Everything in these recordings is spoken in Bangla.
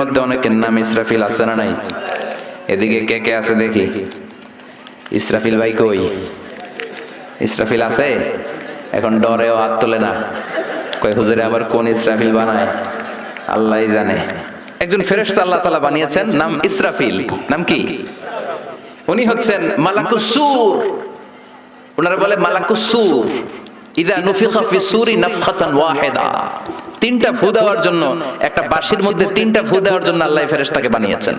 মধ্যে অনেকের নাম ইসরাফিল আছে না নাই? এদিকে কে কে আছে দেখি। ইসরাফিল ভাই কই? ইসরাফিল আছে? এখন ডরেও হাত তোলে না, কই হুজুরে আবার কোন ইসরাফিল বানায় আল্লাহই জানে। একজন ফেরেশতা আল্লাহ তাআলা বানিয়েছেন, নাম ইসরাফিল। নাম কি? উনি হচ্ছেন মালাকুস সূর। ওনারা বলে মালাকুস সূর। ইযা নুফিখা ফিস সূরি নাফখাতান ওয়াহিদা। তিনটা ফু দেওয়ার জন্য, একটা বাঁশির মধ্যে তিনটা ফু দেওয়ার জন্য আল্লাহ ফেরেশতাকে বানিয়েছেন।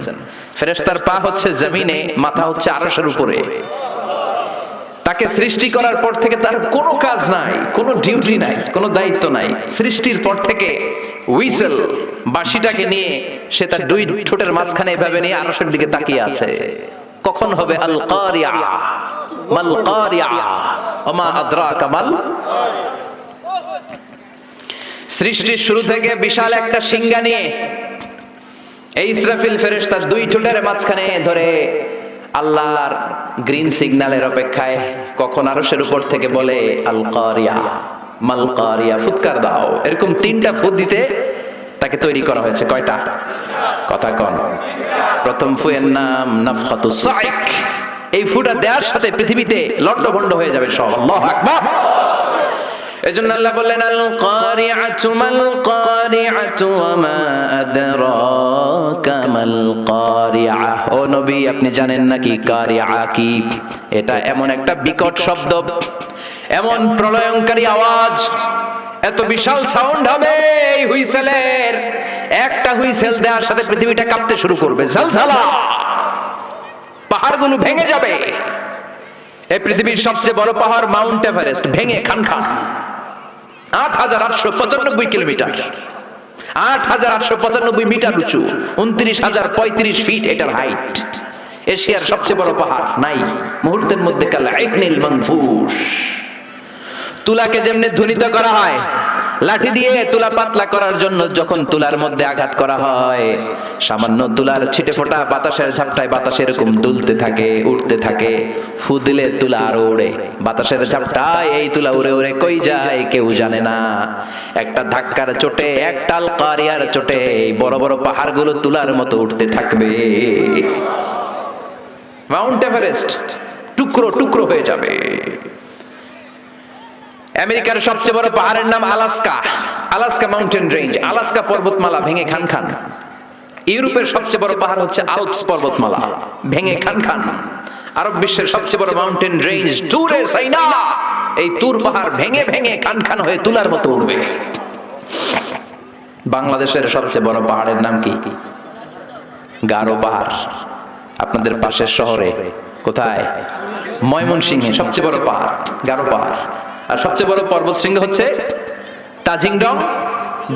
ফেরেশতার পা হচ্ছে জমিনে, মাথা হচ্ছে আরশের উপরে। তাকে সৃষ্টি করার পর থেকে তার কোনো কাজ নাই, কোনো ডিউটি নাই, কোনো দায়িত্ব নাই। সৃষ্টির পর থেকে হুইসেল, বাঁশিটাকে নিয়ে সে তার দুই ঠোঁটের মাঝখানে এভাবে নিয়ে আরশের দিকে তাকিয়ে আছে। কখন হবে আল কারিয়া, মাল কারিয়া, ওমা আদরাকা মাল। সৃষ্টির শুরু থেকে বিশাল একটা সিংহা নিয়ে এই ইসরাফিল ফেরেশতা দুই ঠোঁটের মাঝখানে ধরে আল্লাহর গ্রিন সিগন্যালের অপেক্ষায় কখন আরশের উপর থেকে বলে আল কারিয়া, মাল কারিয়া, ফুৎকার দাও। এরকম তিনটা ফুৎ দিতে তাকে তৈরি করা হয়েছে। কয়টা? কথা কন। প্রথম ফুয়ের নাম নাফখাতুস সাইক। এই ফুটা দেওয়ার সাথে পৃথিবীতে লন্ডভন্ড হয়ে যাবে সব। আল্লাহু আকবার। এজন্য আল্লাহ বললেন আল কারিআতু মাল কারিআতু ওয়া মা আদরাকা মাল কারিআ। ও নবী, আপনি জানেন নাকি কারিআ কি? এটা এমন একটা বিকট শব্দ, এমন প্রলয়ঙ্কারী আওয়াজ, এত বিশাল সাউন্ড হবে এই হুইসেলের। একটা হুইসেল দেওয়ার সাথে পৃথিবীটা কাঁপতে শুরু করবে, ঝলঝলা, পাহাড়গুলো ভেঙে যাবে। এই পৃথিবীর সবচেয়ে বড় পাহাড় মাউন্ট এভারেস্ট ভেঙে খান খান। ৮,৮৯৫ কিলোমিটার, ৮,৮৯৫ মিটার উঁচু, ২৯,০৩৫ ফিট এটার হাইট। এশিয়ার সবচেয়ে বড় পাহাড় নাই মুহূর্তের মধ্যে কাল আইনিল মানফুস। তুলাকে যেমনি ধ্বনিত করা হয়, লাঠি দিয়ে তুলা পাতলা করার জন্য যখন তুলার মধ্যে আঘাত করা হয়, সামান্য তুলার ছিটে ফোটা বাতাসের ঝাপটায় বাতাস এরকম দুলতে থাকে, উঠতে থাকে। ফু দিলে তুলা আরো উড়ে, বাতাসের ঝাপটায় এই তুলা উড়ে উড়ে কই যায় কেউ জানে না। একটা ধাক্কার চোটে, একটা আল কারিয়ার চোটে এই বড় বড় পাহাড়গুলো তুলার মতো উঠতে থাকবে। মাউন্ট এভারেস্ট টুকরো টুকরো হয়ে যাবে। আমেরিকার সবচেয়ে বড় পাহাড়ের নাম Alaska, Alaska mountain range, Alaska পর্বতমালা ভেঙে খান খান। ইউরোপের সবচেয়ে বড় পাহাড় হচ্ছে আল্পস পর্বতমালা, ভেঙে খান খান। আরব বিশ্বের সবচেয়ে বড় মাউন্টেন রেঞ্জ তুরে সাইনা, এই তুর পাহাড় ভেঙে ভেঙে খান খান হয়ে তুলার মতো উঠবে। বাংলাদেশের সবচেয়ে বড় পাহাড়ের নাম কি? গারো পাহাড়। আপনাদের পাশের শহরে কোথায়? ময়মনসিংহে সবচেয়ে বড় পাহাড় গারো পাহাড়। আর সবচেয়ে বড় পর্বত শৃঙ্গ হচ্ছে তাজিংডং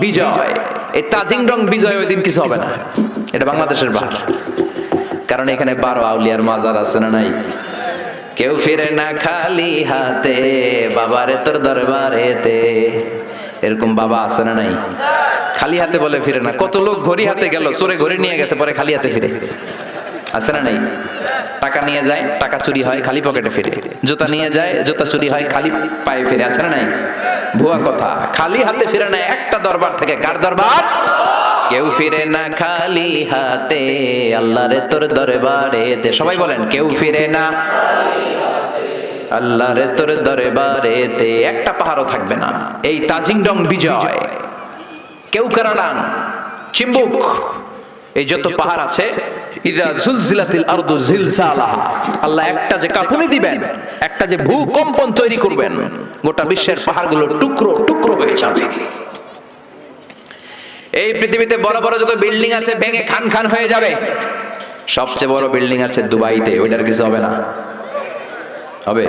বিজয়। এই তাজিংডং বিজয় ওই দিন কিছু হবে না, এটা বাংলাদেশের পাহাড়। কারণ এখানে 12 আউলিয়ার মাজার আছে না নাই? কেউ ফিরে না খালি হাতে, বাবারে তোর দরবারেতে। এরকম বাবা আছে না নাই? খালি হাতে বলে ফিরে না। কত লোক ঘড়ি হাতে গেল, চোরে ঘড়ি নিয়ে গেছে, পরে খালি হাতে ফিরে, আছে না নাই? টাকা নিয়ে যায়, টাকা চুরি হয়, খালি পকেটে ফিরে। জুতা নিয়ে যায়, জুতা চুরি হয়, খালি পায়ে ফিরে, আছে না নাই? ভুয়া কথা, খালি হাতে ফিরে না একটা দরবার থেকে। কার দরবার? কেউ ফিরে না খালি হাতে, আল্লাহরে তোর দরবারেতে। সবাই বলেন কেউ ফিরে না আল্লাহরে তোর দরবারেতে। একটা পাহাড়ও থাকবে না। এই তাজিংডং বিজয়, কেউকারাডাং, চিম্বুক, এই যত পাহাড় আছে, ইযা জুলজিলাতিল আরদু জিলজালাহা, আল্লাহ একটা যে কাঁপুনি দিবেন, একটা যে ভূকম্পন তৈরি করবেন, গোটা বিশ্বের পাহাড়গুলো টুকরো টুকরো হয়ে যাবে। এই পৃথিবীতে বড় বড় যত বিল্ডিং আছে ভেঙে খান খান হয়ে যাবে। সবচেয়ে বড় বিল্ডিং আছে দুবাইতে, ওইটার কিছু হবে না? হবে?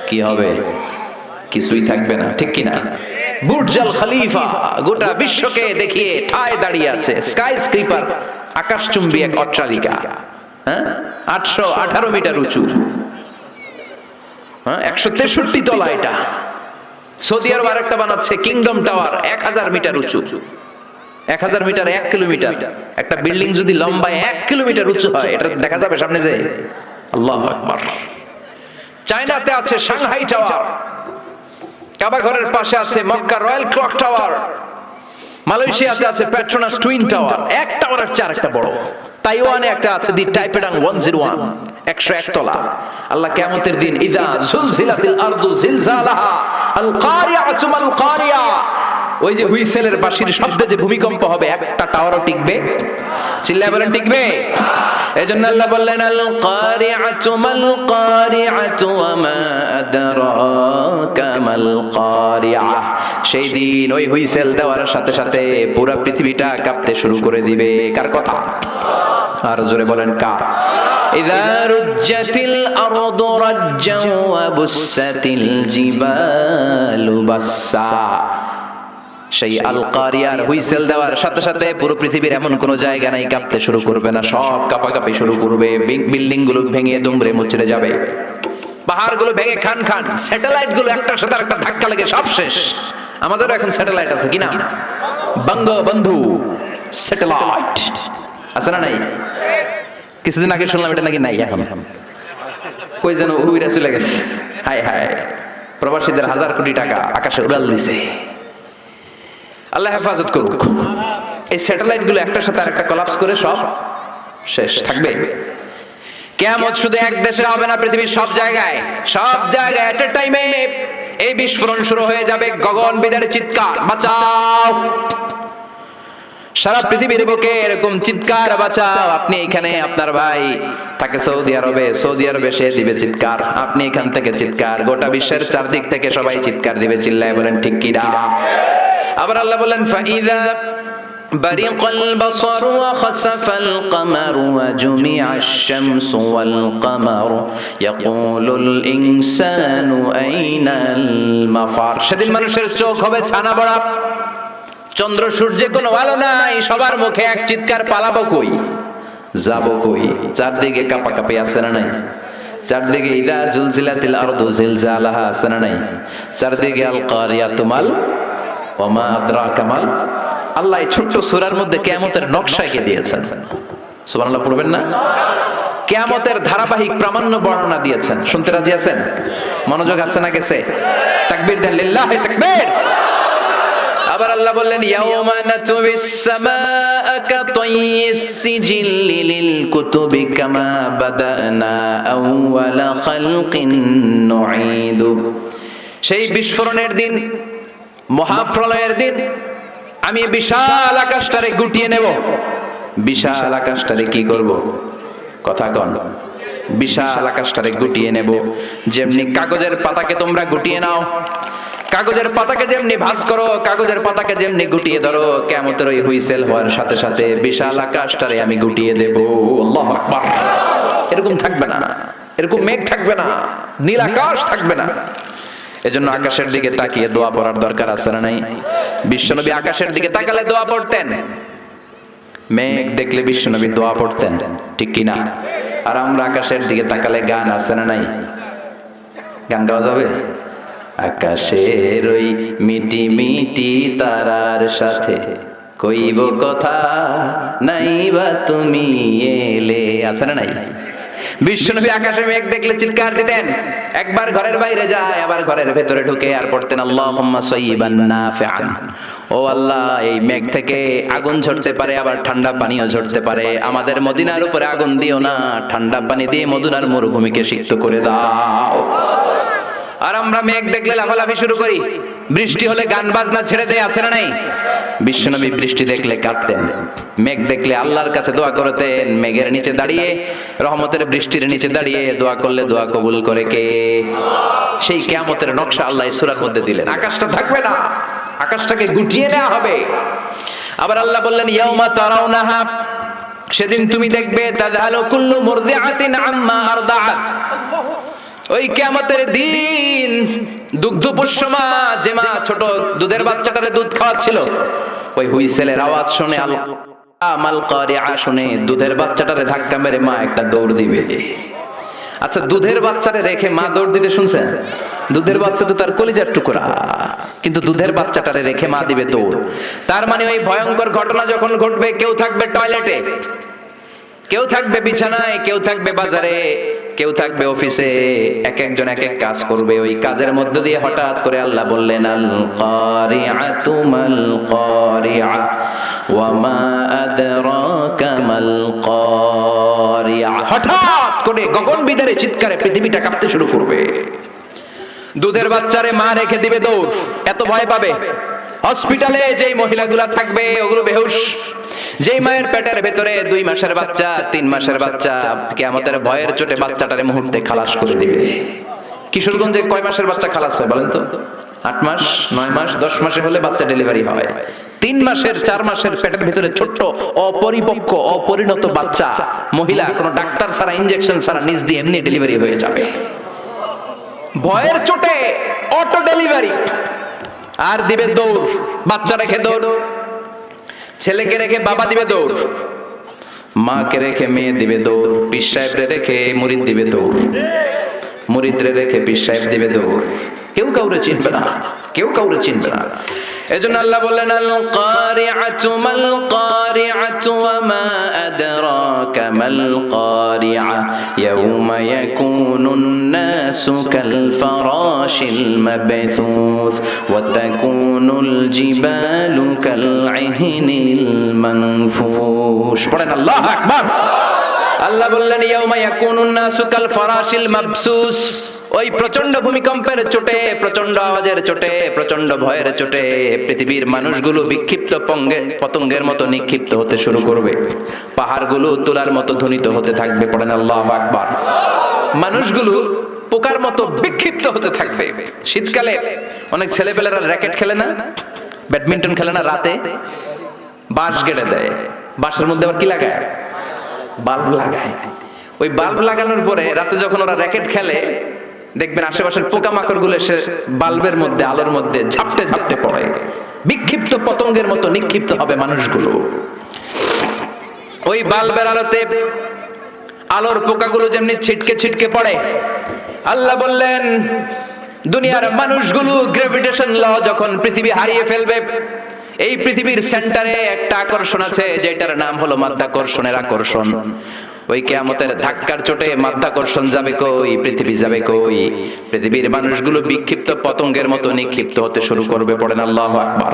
কি হবে? কিছুই থাকবে না, ঠিক কিনা? বুর্জ আল খলিফা গোটা বিশ্বকে দেখিয়ে ঠায় দাঁড়িয়ে আছে। স্কাই স্ক্রিপার, আকাশচুম্বী এক অট্টালিকা, 818 মিটার উঁচু, 163 তলা। এটা সৌদি আরব আরেকটা বানাচ্ছে, কিংডম টাওয়ার, 1000 মিটার উঁচু। 1000 মিটার 1 কিলোমিটার। একটা বিল্ডিং যদি লম্বায় 1 কিলোমিটার উঁচু হয়, এটা দেখা যাবে সামনে যে? আল্লাহু আকবার। চায়নাতে আছে সাংহাই টাওয়ার, কাবা ঘরের পাশে আছে মক্কা রয়্যাল ক্লক টাওয়ার। মালয়েশিয়াতে আছে পেট্রোনাস টুইন টাওয়ার, এক টাওয়ারের চেয়ে আরেকটা বড়। তাইওয়ানে একটা আছে দি টাইপেডাং 101, 101 তলা। আল্লাহ কিয়ামতের দিন ইযা যুলজিলাতিল আরদু জিলজালাহা আল কারিআতু মাল কারিয়া, ওই যে হুইসেলের বাঁশির শব্দে যে ভূমিকম্প হবে, একটা টাওয়ারও টিকবে? চিল্লায় বলেন টিকবে? এজন্য আল্লাহ বললেন আল কারিআতু মাল কারিআতু ওয়া মা আদরাকা মাল কারিআ। সেই দিন ওই হুইসেল দেওয়ার সাথে সাথে পুরো পৃথিবীটা কাঁপতে শুরু করে দিবে। কার কথা? আর জোরে বলেন কার? ইযা রুজ্জাতিল আরদু রাজ্জান ওয়া বুসাতিল জিবালু বাসসা। সেই আল কারিয়ার হুইসেল দেওয়ার সাথে সাথে পুরো পৃথিবীর এমন কোন জায়গা নাই কাঁপতে শুরু করবে না, সব কাঁপাকাঁপি শুরু করবে। বিল্ডিং গুলো ভেঙে দুমড়ে মুচড়ে যাবে, পাহাড় গুলো ভেঙে খান খান, স্যাটেলাইট গুলো একটার সাথে আরেকটা ধাক্কা লেগে সব শেষ। আমাদের এখন স্যাটেলাইট আছে কিনা? বঙ্গবন্ধু স্যাটেলাইট আছে না নাই? কিছুদিন আগে শুনলাম এটা নাকি নাই এখন, কই যেন উইরা চলে গেছে। হায় হায়, প্রবাসীদের হাজার কোটি টাকা আকাশে উড়াল দিছে। আল্লাহ হেফাজত করুক। এই স্যাটেলাইট গুলো একটার সাথে আরেকটা কোলাপস করে সব শেষ থাকবে। কিয়ামত শুধু এক দেশে হবে না, পৃথিবীর সব জায়গায় এট এ টাইমে এই বিস্ফোরণ শুরু হয়ে যাবে। গগন বিদারে চিৎকার, বাঁচাও! সারা পৃথিবীর বুকে এরকম চিৎকার, বাঁচাও! আপনি এখানে, আপনার ভাই থাকে সৌদি আরবে, সে দিবে চিৎকার, আপনি এখান থেকে চিৎকার, গোটা বিশ্বের চারদিক থেকে সবাই চিৎকার দিবে। চিল্লায় বলেন ঠিক কি না? আবার আল্লাহ বলেন ফাইদা বারিকাল বাসারু ওয়া খাসাফাল কামারু ওয়া জুমিআশ শামসু ওয়াল কামারু ইয়াকুলুল ইনসানু আইনাল মাফার। সেদিন মানুষের চোখ হবে ছানা বড়া, চন্দ্র সূর্যে কোনো আলো নাই, সবার মুখে এক চিৎকার, পালাবো কই, যাবো কই? চারদিকে কাঁপাকাঁপি আছে না নাই? চারদিকে ইদা জুলজিলাতিল আরদু জিলজালাহা আছে না নাই? চারদিকে আল কারিয়াতু মাল ওয়া মা আদরাকা মাল। আল্লাহ এই ছোট্ট সূরার মধ্যে কিয়ামতের নকশা এঁকে দিয়েছেন। সুবহানাল্লাহ পড়বেন না? কিয়ামতের ধারাবাহিক প্রামাণ্য বর্ণনা দিয়েছেন। শুনতে রাজি আছেন? মনোযোগ আছে না গেছে? তাকবীর দেন, লিল্লাহি তাকবীর। আবার আল্লাহ বললেন ইয়াউমা নাতুবিস সামাআ কাতাইয়িস সিজিল্লি লিল কুতুবি কামা বাদানা আউওয়ালা খালকিন নুঈদু। সেই বিস্ফোরণের দিন, মহাপ্রলয়ের দিন, আমি বিশাল আকাশটারে গুটিয়ে নেব। বিশাল আকাশটারে কি করব? কথা কন। বিশাল আকাশটারে গুটিয়ে নেব। যেমনি কাগজের পাতাকে তোমরা গুটিয়ে নাও, কাগজের পাতাকে যেমনি ভাঁজ করো, কাগজের পাতাকে যেমনি গুটিয়ে ধরো, কিয়ামতের ওই হুইসেল হওয়ার সাথে সাথে বিশাল আকাশটারে আমি গুটিয়ে দেব। আল্লাহু আকবার। এরকম থাকবে না, এরকম মেঘ থাকবে না, নীল আকাশ থাকবে না। এজন্য আকাশের দিকে তাকিয়ে দোয়া পড়ার দরকার আছে না নাই? বিশ্বনবী আকাশের দিকে তাকালে দোয়া পড়তেন, মেঘ দেখলে বিশ্বনবী দোয়া পড়তেন, ঠিক কি না? আর আমরা আকাশের দিকে তাকালে গান আছে না নাই? গান গাওয়া যাবে? আকাশের ওই মিটি মিটি তারার সাথে কইব কথা, নাই বা তুমি এলে, আছে না নাই? বিশ্বনবী আকাশে মেঘ দেখলে চিৎকার দিতেন। একবার ঘরের বাইরে যায়, আবার ঘরের ভেতরে ঢুকে আর পড়তেন আল্লাহুম্মা সাইয়্যিবান নাফিআন। ও আল্লাহ, এই মেঘ থেকে আগুন ঝরতে পারে, আবার ঠান্ডা পানিও ঝরতে পারে। আমাদের মদিনার উপরে আগুন দিও না, ঠান্ডা পানি দিয়ে মদিনার মরুভূমিকে সিক্ত করে দাও। আর আমরা মেঘ দেখলে লাফালাফি শুরু করি, বৃষ্টি হলে গান বাজনা ছেড়ে দেয়, আছে না নাই? বিশ্বনবী বৃষ্টি দেখলে কাঁদতেন, মেঘ দেখলে আল্লাহর কাছে দোয়া করতেন। মেঘের নিচে দাঁড়িয়ে, রহমতের বৃষ্টির নিচে দাঁড়িয়ে দোয়া করলে দোয়া কবুল করে কে? সেই কিয়ামতের নকশা আল্লাহ এই সূরার মধ্যে দিলেন। আকাশটা থাকবে না, আকাশটাকে গুটিয়ে নেওয়া হবে। আবার আল্লাহ বললেন ইয়াউমা তারাউনাহা, সেদিন তুমি দেখবে তাযহালু কুল্লু মুরদিআতিন আম্মা আরদাআত। ওই কিয়ামতের দিন দুগ্ধপোষ্য মা, যে মা ছোট দুধের বাচ্চাটারে দুধ খাওয়াচ্ছিল, ওই হুইসেলের আওয়াজ শুনে মাল কারিআ শুনে দুধের বাচ্চাটারে ধাক্কা মেরে মা একটা দৌড় দিবে। আচ্ছা, দুধের বাচ্চারে রেখে মা দৌড় দিতে শুনছেন? দুধের বাচ্চা তো তার কলিজার টুকরা, কিন্তু দুধের বাচ্চাটারে রেখে মা দিবে দৌড়। তার মানে ওই ভয়ঙ্কর ঘটনা যখন ঘটবে, কেউ থাকবে টয়লেটে, কেউ থাকবে বিছানায়, কেউ থাকবে বাজারে, কেউ থাকবে অফিসে, এক একজন এক এক কাজ করবে, ওই কাজের মধ্য দিয়ে হঠাৎ করে আল্লাহ বললেন আল কারিআতু মাল কারিআ ওয়া মা আদরাকা মাল কারিআ। হঠাৎ করে গগন বিদারে চিৎকারে পৃথিবীটা কাঁপতে শুরু করবে। দুধের বাচ্চারে মা রেখে দিবে দৌড়, এত ভয় পাবে। হসপিটালে যেই মহিলাগুলা থাকবে ওগুলো বেহুশ। যেই মায়ের পেটের ভেতরে 2 মাসের বাচ্চা, 3 মাসের বাচ্চা, কিয়ামতের ভয়ের চোটে বাচ্চাটারে মুহূর্তে খালাস করে দিবে। কিশোরগঞ্জে কয় মাসের বাচ্চা খালাস হয় বলেন তো? 8 মাস, 9 মাস, 10 মাসে হলে বাচ্চা ডেলিভারি হয়। 3 মাসের 4 মাসের পেটের ভিতরে ছোট্ট অপরিপক্ক অপরিণত বাচ্চা মহিলা কোনো ডাক্তার ছাড়া ইনজেকশন ছাড়া নিজ দিয়ে এমনি ডেলিভারি হয়ে যাবে। ভয়ের চোটে অটো ডেলিভারি। আর দিবে দৌড়, বাচ্চা রেখে দৌড়, ছেলেকে রেখে বাবা দিবে দৌড়, মাকে রেখে মেয়ে দিবে দৌড়, পীর সাহেবরে রেখে মুরিদ দিবে দৌড়, মুরিদরে রেখে পীর সাহেব দিবে দৌড়। কেউ কাউরে চিনবে না, কেউ কাউরে চিনবে না। এজন্য আল্লাহ বললেন আল কারিআতু মাল কারিআতু ওয়া মা আদরাকা মাল কারিআ ইয়াউমা ইয়াকুনুন নাসু কাল ফারাশিল মাবথুস ওয়া তাকুনুল জিবালু কাল ইহনিল মানফুশ। পড়েন আল্লাহু আকবার। আল্লাহ বললেন ইয়াউমা ইয়াকুনুন নাসু কাল ফারাশিল মাবসুস। ওই প্রচন্ড ভূমিকম্পের চোটে, প্রচন্ড আওয়াজের চোটে, প্রচন্ড ভয়ের চোটে পৃথিবীর মানুষগুলো বিক্ষিপ্ত পতঙ্গের মতো নিক্ষিপ্ত হতে শুরু করবে। পাহাড়গুলো তুলার মতো ধ্বনিত হতে থাকবে। পড়েন আল্লাহু আকবার। মানুষগুলো পোকার মতো বিক্ষিপ্ত হতে থাকবে। শীতকালে অনেক ছেলেপেলেরা র্যাকেট খেলে না, ব্যাডমিন্টন খেলে না, রাতে বাঁশ গেড়ে দেয়। বাঁশের মধ্যে আবার কি লাগায়? বাল্ব লাগায়। ওই বাল্ব লাগানোর পরে রাতে যখন ওরা র্যাকেট খেলে দেখবেন আশেপাশের পোকামাকড় গুলো এসে বাল্বের মধ্যে, আলোর মধ্যে ঝাপটে ঝাপটে পড়ে। বিক্ষিপ্ত পতঙ্গের মতো নিক্ষিপ্ত হবে মানুষগুলো। ওই বাল্বের আলোতে আলোর পোকাগুলো যেমনি ছিটকে ছিটকে পড়ে, আল্লাহ বললেন দুনিয়ার মানুষগুলো গ্র্যাভিটেশন ল যখন পৃথিবী হারিয়ে ফেলবে, এই পৃথিবীর সেন্টারে একটা আকর্ষণ আছে যেটার নাম হলো মাধ্যাকর্ষণের আকর্ষণ। ওই কিয়ামতের ধাক্কার চোটে মাধ্যাকর্ষণ যাবে কই, পৃথিবী যাবে কই। পৃথিবীর মানুষগুলো বিক্ষিপ্ত পতঙ্গের মতো নিক্ষিপ্ত হতে শুরু করবে। পড়েন আল্লাহু আকবার।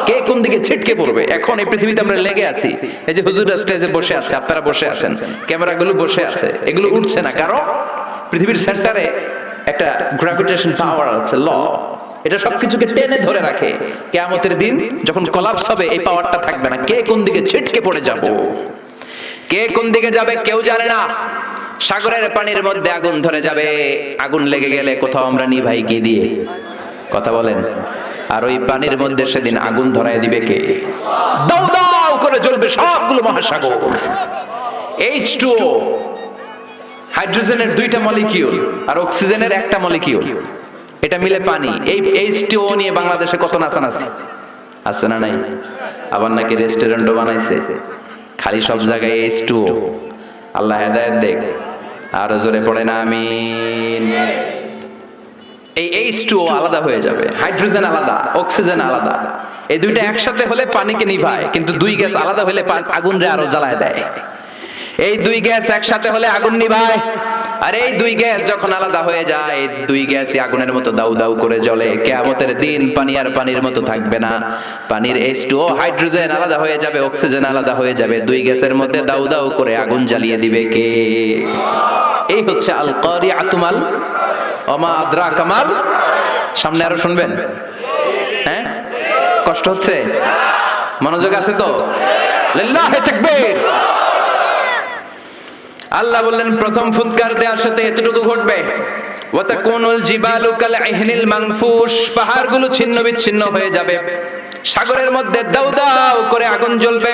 কে কোন দিকে ছিটকে পড়বে। এখন এই পৃথিবীতে আমরা লেগে আছি। এই যে হুজুর স্টেজে বসে আছে, আপনারা বসে আছেন, ক্যামেরাগুলো বসে আছে, এগুলো উঠছে না। কারণ পৃথিবীর সেন্টারে একটা গ্র্যাভিটেশন পাওয়ার আছে, ল। এটা সবকিছুকে টেনে ধরে রাখে। কিয়ামতের দিন যখন কোলাপস হবে এই পাওয়ারটা থাকবে না। কে কোন দিকে ছিটকে পড়ে যাব, কে কোন দিকে যাবে কেউ জানে না। সাগরের পানির মধ্যে আগুন ধরে যাবে, আগুন লেগে গেলে কোথাও আমরা নিভাই কি দিয়ে? কথা বলেন। আর ওই পানির মধ্যে সেদিন আগুন ধরায় দিবে কে? দাউ দাউ করে জ্বলবে সবগুলো মহাসাগর। H2O, হাইড্রোজেনের 2টা মলিকিউল আর অক্সিজেনের একটা মলিকিউল, এটা মিলে পানি। এই H2O নিয়ে বাংলাদেশে কত নাচানাচি আছে না নাই? আবার নাকি রেস্টুরেন্টও বানাইছে, খালি সব জায়গায় H2O। আল্লাহ হেদায়েত দেখ। আরো জোরে পড়েন আমিন। এই H2O আলাদা হয়ে যাবে, হাইড্রোজেন আলাদা, অক্সিজেন আলাদা। এই 2টা একসাথে হলে পানিকে নিভায়, কিন্তু 2 গ্যাস আলাদা হলে আগুন রে আরো জ্বালায় দেয়। এই 2 গ্যাস একসাথে হলে আগুন নিভায়, আর এই 2 গ্যাস যখন আলাদা হয়ে যায়, এই 2 গ্যাসই আগুনের মতো দাউ দাউ করে জ্বলে। কিয়ামতের দিন পানি আর পানির মতো থাকবে না। পানির H2O হাইড্রোজেন আলাদা হয়ে যাবে, অক্সিজেন আলাদা হয়ে যাবে। 2 গ্যাসের মধ্যে দাউ দাউ করে আগুন জ্বালিয়ে দিবে কে? এই হচ্ছে আল কারিআতু মাল ওমা আদরাকা মাল। সামনে আরো শুনবেন? হ্যাঁ, কষ্ট হচ্ছে? মনোযোগ আছে তো? লিল্লাহি তাকবীর। আল্লাহ বললেন প্রথম ফুৎকার দেওয়ার সাথে এতটুকু ঘটবে, ওয়া তাকুনুল জিবালু কাল ইহনিল মানফুশ। পাহাড়গুলো ছিন্ন বিচ্ছিন্ন হয়ে যাবে, সাগরের মধ্যে দাউ দাউ করে আগুন জ্বলবে,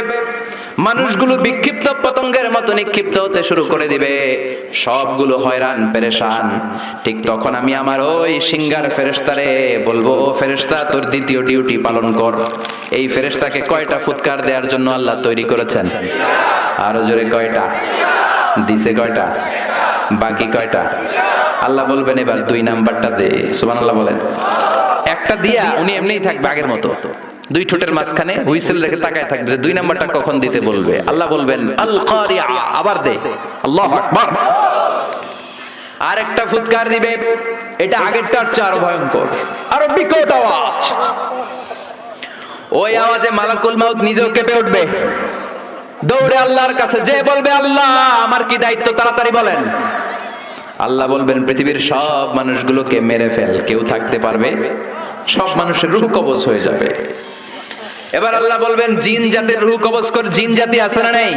মানুষগুলো বিক্ষিপ্ত পতঙ্গের মতো নিক্ষিপ্ত হতে শুরু করে দিবে, সবগুলো হয়রান পেরেশান। ঠিক তখন আমি আমার ওই সিঙ্গার ফেরেশতারে বলবো, ও ফেরেশতা তোর দ্বিতীয় ডিউটি পালন কর। এই ফেরেশতাকে কয়টা ফুৎকার দেওয়ার জন্য আল্লাহ তৈরি করেছেন? আরো জোরে কয়টা দিছে? কয়টা? বাকি কয়টা? আল্লাহ বলবেন এবার 2 নাম্বারটা দে। সুবহানাল্লাহ বলেন। একটা দিয়া উনি এমনিই থাকবে আগের মতো, 2 ঠোঁটের মাঝখানে হুইসেল রেখে তাকায় থাকবে। 2 নাম্বারটা কখন দিতে বলবে? আল্লাহ বলবেন আল কারিআ, আবার দে। আল্লাহু আকবার। আর একটা ফুৎকার দিবে, এটা আগেরটার চেয়ে আরো ভয়ঙ্কর, আরো বিকট আওয়াজ। ওই আওয়াজে মালাকুল মাউত নিজেও কেঁপে উঠবে, দৌড়ে আল্লাহর কাছে যে বলবে, আল্লাহ আমার কি দায়িত্ব, তাড়াতাড়ি বলেন। আল্লাহ বলবেন, পৃথিবীর সব মানুষগুলোকে মেরে ফেল, কেউ থাকতে পারবে? সব মানুষের রূহ কবজ হয়ে যাবে। এবার আল্লাহ বলবেন, জিন জাতির রূহ কবজ কর। জিন জাতি আছে না নেই?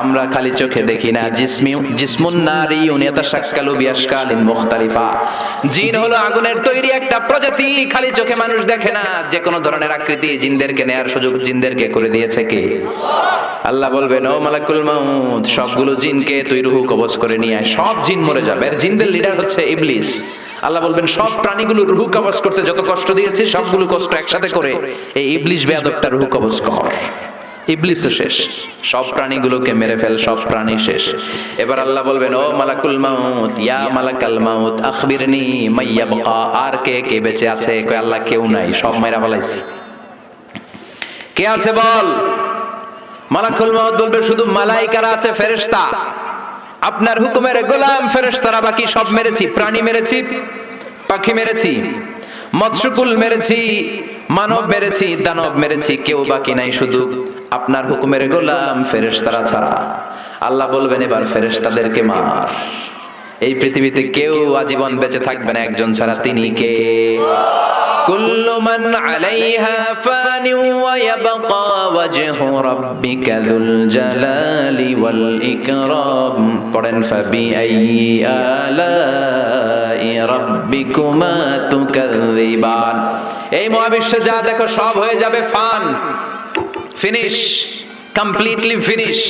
আমরা খালি চোখে দেখি না। জিসমুন নারিয়ুন ইয়াতাশাক্কালু বিআশকালিন মুখতালিফা। জিন হলো আগুনের তৈরি একটা প্রজাতি, খালি চোখে মানুষ দেখে না। যে কোনো ধরনের আকৃতি জিনদেরকে নেয়ার সুযোগ জিনদেরকে করে দিয়েছে কে? আল্লাহ বলবেন, ও মালাকুল মাউত, সবগুলো জিনকে তুই রূহ কবজ করে নিয়ে আয়। সব জিন মরে যাবে। আর জিনদের লিডার হচ্ছে ইবলিস। আল্লাহ বলবেন, সব প্রাণীগুলো রূহ কবজ করতে যত কষ্ট দিয়েছে, সবগুলো কষ্ট একসাথে করে এই ইবলিস বেয়াদবটা রূহ কবজ কর। ইবলিসও শেষ, সব প্রাণীগুলোকে মেরে ফেল, সব প্রাণী শেষ। এবার আল্লাহ বলবেন, ও মালাকুল মাউত, ইয়া মালাকাল মাউত আখবিরনি মাইয়াবকা। আর কে কে বেঁচে আছে? কয় আল্লাহ কেউ নাই, সব মাইরা ফেলাইছি। কে আছে বল? মালাকুল মাউত বলবে, শুধু মালাইকারা আছে, ফেরেশতা। আপনার হুকুমের গোলাম ফেরেশতারা, বাকি সব মেরেছি। প্রাণী মেরেছি, পাখি মেরেছি, মৎস্যকুল মেরেছি, মানব মেরেছি, দানব মেরেছি, কেউ বাকি নাই, শুধু আপনার হুকুমের গোলাম ফেরেশতারা ছাড়া। আল্লাহ বলবেন, এবার ফেরেশতাদেরকে মার। এই পৃথিবীতে কেউ আজীবন বেঁচে থাকবে না একজন ছাড়া, তিনি কে? কুল্লু মান আলাইহা ফানি ওয়া ইয়াবকা ওয়াজহু রাব্বিকা যুল জালালি ওয়াল ইকরাম। পড়েন, ফাবি আইয়ি আলাই রাব্বিকুমা তুকাযযিবান। এই মহাবিশ্বে যা দেখো সব হয়ে যাবে fun, finish, completely finish.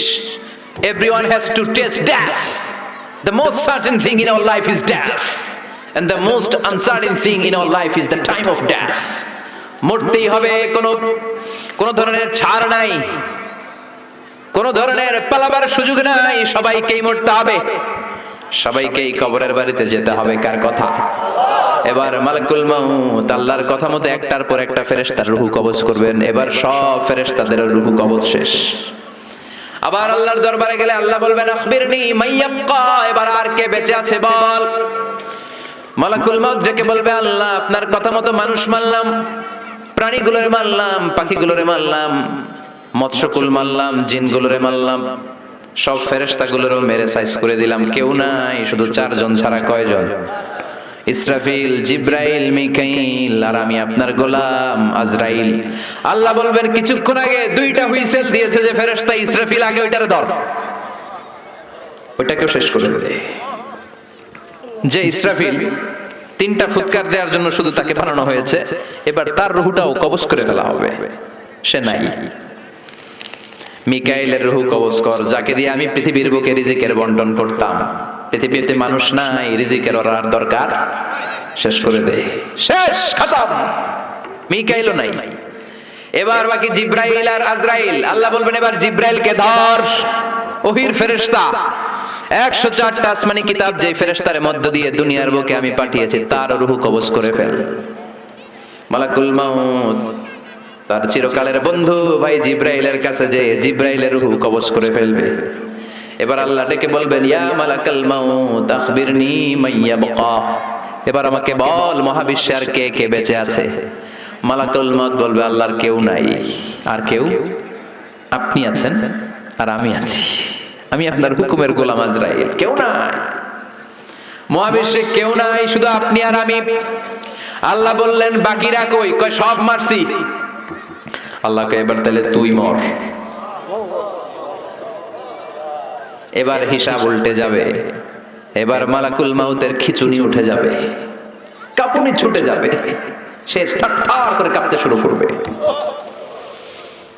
Everyone has to taste death. The most certain thing in our life is death, and the most uncertain thing in our life is the time of death. মরতেই হবে, কোনো ধরনের ছাড় নাই, কোনো ধরনের পালাবার সুযোগ নাই। সবাইকেই মরতে হবে, সবাইকেই কবরের বাড়িতে যেতে হবে। কার কথা? এবার মালাকুল মাউত আল্লাহর কথা মতো একটার পর একটা ফেরেশতার রূহ কবজ করবেন। এবার সব ফেরেশতাদের রূহ কবজ শেষ। আবার আল্লাহর দরবারে গেলে আল্লাহ বলবেন, আখবিরনি মাইয়াবকা। এবার আর কে বেঁচে আছে বল। মালাকুল মাউত ডেকে বলবে, আল্লাহ আপনার কথা মতো মানুষ মারলাম, প্রাণীগুলোরে মারলাম, পাখিগুলোরে মারলাম, মৎস্যকুল মারলাম, জিনগুলোরে মারলাম, সব ফেরেশতাগুলোরও মেরে সাইজ করে দিলাম, কেউ নাই, শুধু চারজন ছাড়া। কয়জন? ইসরাফিল, জিব্রাইল, মিকাইল, আর আমি আপনার গোলাম আজরাইল। আল্লাহ বলবেন, কিছুক্ষণ আগে দুইটা হুইসেল দিয়েছে যে ফেরেশতা ইসরাফিল, আগে ওইটারে ধর, ওইটাকেও শেষ করে দে। যে ইসরাফিল তিনটা ফুৎকার দেওয়ার জন্য শুধু তাকে বানানো হয়েছে, এবার তার রূহটাও কবজ করে ফেলা হবে, সে নাই। মিকাইলের রূহ কবজ কর, যাকে দিয়ে আমি পৃথিবীর বুকে রিজিকের বন্টন করতাম। পৃথিবীতে মানুষ নাই, রিজিকের ওর দরকার, শেষ করে দে, শেষ, খতম। মিকাইলও নাই। এবার বাকি জিব্রাইল আর আজরাইল। আল্লাহ বলবেন, এবার জিব্রাইলকে ধর, ওহির ফেরেশতা। 104টা আসমানি কিতাব যে ফেরেশতার মধ্য দিয়ে দুনিয়ার বুকে আমি পাঠিয়েছি, তার রূহ কবজ করে ফেল। মালাকুল মাউত তার চিরকালের বন্ধু ভাই জিব্রাইলের কাছে যে জিব্রাইলের রূহ কবজ করে ফেলবে। এবার আল্লাহ ডেকে বলবেন, ইয়া মালাকাল মাউত আখবিরনি মাইয়াবকা। এবার আমাকে বল, মহাবিশ্বে আর কে কে বেঁচে আছে? মালাকুল মাউত বলবে, আল্লাহর কেউ নাই। আর কেউ? আপনি আছেন আর আমি আছি, আমি আপনার হুকুমের গোলাম আজরাইল। কেউ নাই, মহাবিশ্বে কেউ নাই, শুধু আপনি আর আমি। আল্লাহ বললেন, বাকিরা কই? কয় সব মারছি। আল্লাহকে এবার তাহলে তুই মর। এবার হিসাব উল্টে যাবে। এবার মালাকুল মাউতের খিচুনি উঠে যাবে, কাঁপুনি ছুটে যাবে, সে থার করে কাঁপতে শুরু করবে।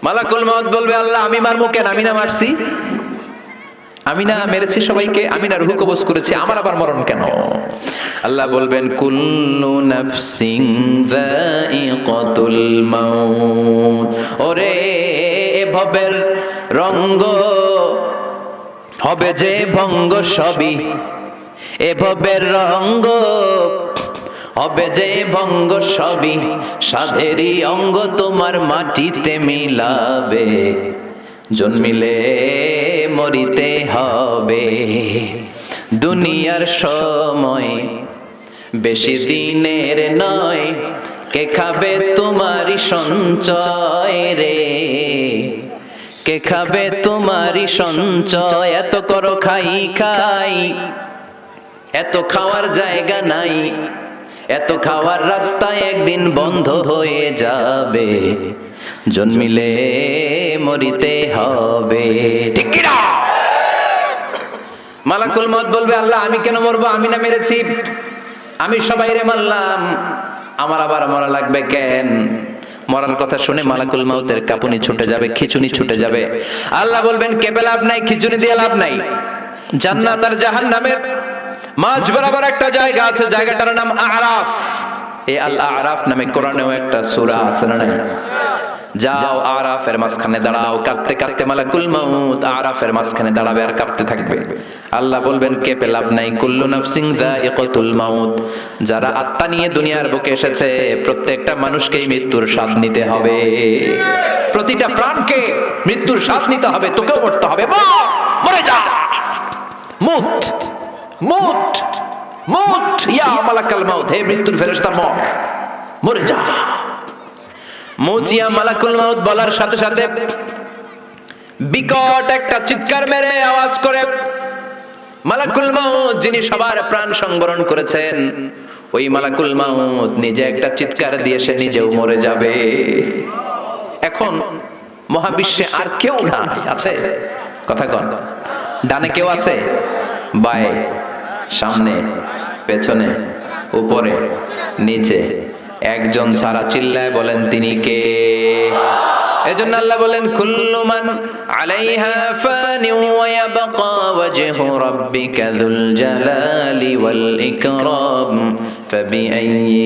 মালাকুল মাউত বলবে, আল্লাহ আমি মারবো কেন? আমি না মারছি, আমি না মেরেছি সবাইকে, আমি না রূহ কবজ করেছি, আমার আবার মরণ কেন? আল্লাহ বলবেন, কুল্লু নাফসিন যায়িকাতুল মাউত। ওরে এ ভবের রঙ্গ হবে যে ভঙ্গ সবই, এ ভবের রঙ্গ হবে যে ভঙ্গ সবই, সাধেরই অঙ্গ তোমার মাটিতে মিলাবে, জন্মিলে মরিতে হবে। দুনিয়ার সময় বেশি দিনের নয়, কে খাবে তোমারই সঞ্চয় রে, কে খাবে তোমারই সঞ্চয়। এত করো খাই খাই, এত খাওয়ার জায়গা নাই, এত খাওয়ার রাস্তায় একদিন বন্ধ হয়ে যাবে, জন্মিলে মরিতে হবে, ঠিক কি না? মালাকুল মউত বলবে, আল্লাহ আমি কেন মরবো? আমি না মেরেছি, আমি সবাইরে মারলাম, আমার আবার মরা লাগবে কেন? মরার কথা শুনে মালাকুল মউতের কাঁপুনি ছুটে যাবে, খিঁচুনি ছুটে যাবে। আল্লাহ বলবেন, কেঁপে লাভ নাই, খিঁচুনি দিয়ে লাভ নাই। জান্নাত আর জাহান্নামের মাঝ বরাবর একটা জায়গা আছে, জায়গাটার নাম আরাফ। এই আল আরাফ নামে কোরআনেও একটা সূরা আছে না নাই? যাও আরাফের মাঝখানে দাঁড়াও, কাঁপতে কাঁপতে মালাকুল মউত আরাফের মাঝখানে দাঁড়াবে আর কাঁপতে থাকবে। আল্লাহ বলবেন, কেঁপে লাভ নাই, কুল্লু নাফসিন যায়িকাতুল মাউত। যারা আত্মা নিয়ে দুনিয়ার বুকে এসেছে, প্রত্যেকটা মানুষকেই মৃত্যুর স্বাদ নিতে হবে। প্রতিটা প্রাণকে মৃত্যুর স্বাদ নিতে হবে, তোকেও মরতে হবে। মরে যা, মুত মুত মুত, ইয়া মালাকাল মাউত, হে মৃত্যুর ফেরেশতা মর, মরে যা। মুজিয়া মালাকুল মউত বলার সাথে সাথে বিকট একটা চিৎকার মেরে আওয়াজ করে মালাকুল মউত, যিনি সবার প্রাণ সংবরণ করেছেন, ওই মালাকুল মউত নিজে একটা চিৎকার দিয়ে সে নিজেও মরে যাবে। এখন মহাবিশ্বে আর কেউ না আছে? কথা কন, ডানে কেউ আছে? বায়ে, সামনে, পেছনে, উপরে, নিচে, একজন ছাড়া চিল্লায় বলেন তিনি কে? এজন্য আল্লাহ বলেন, কুল্লু মান আলাইহা ফানি ওয়া ইয়াবকা ওয়াজহু রাব্বিকা যুল জালালি ওয়াল ইকরাম ফাবিআইয়ি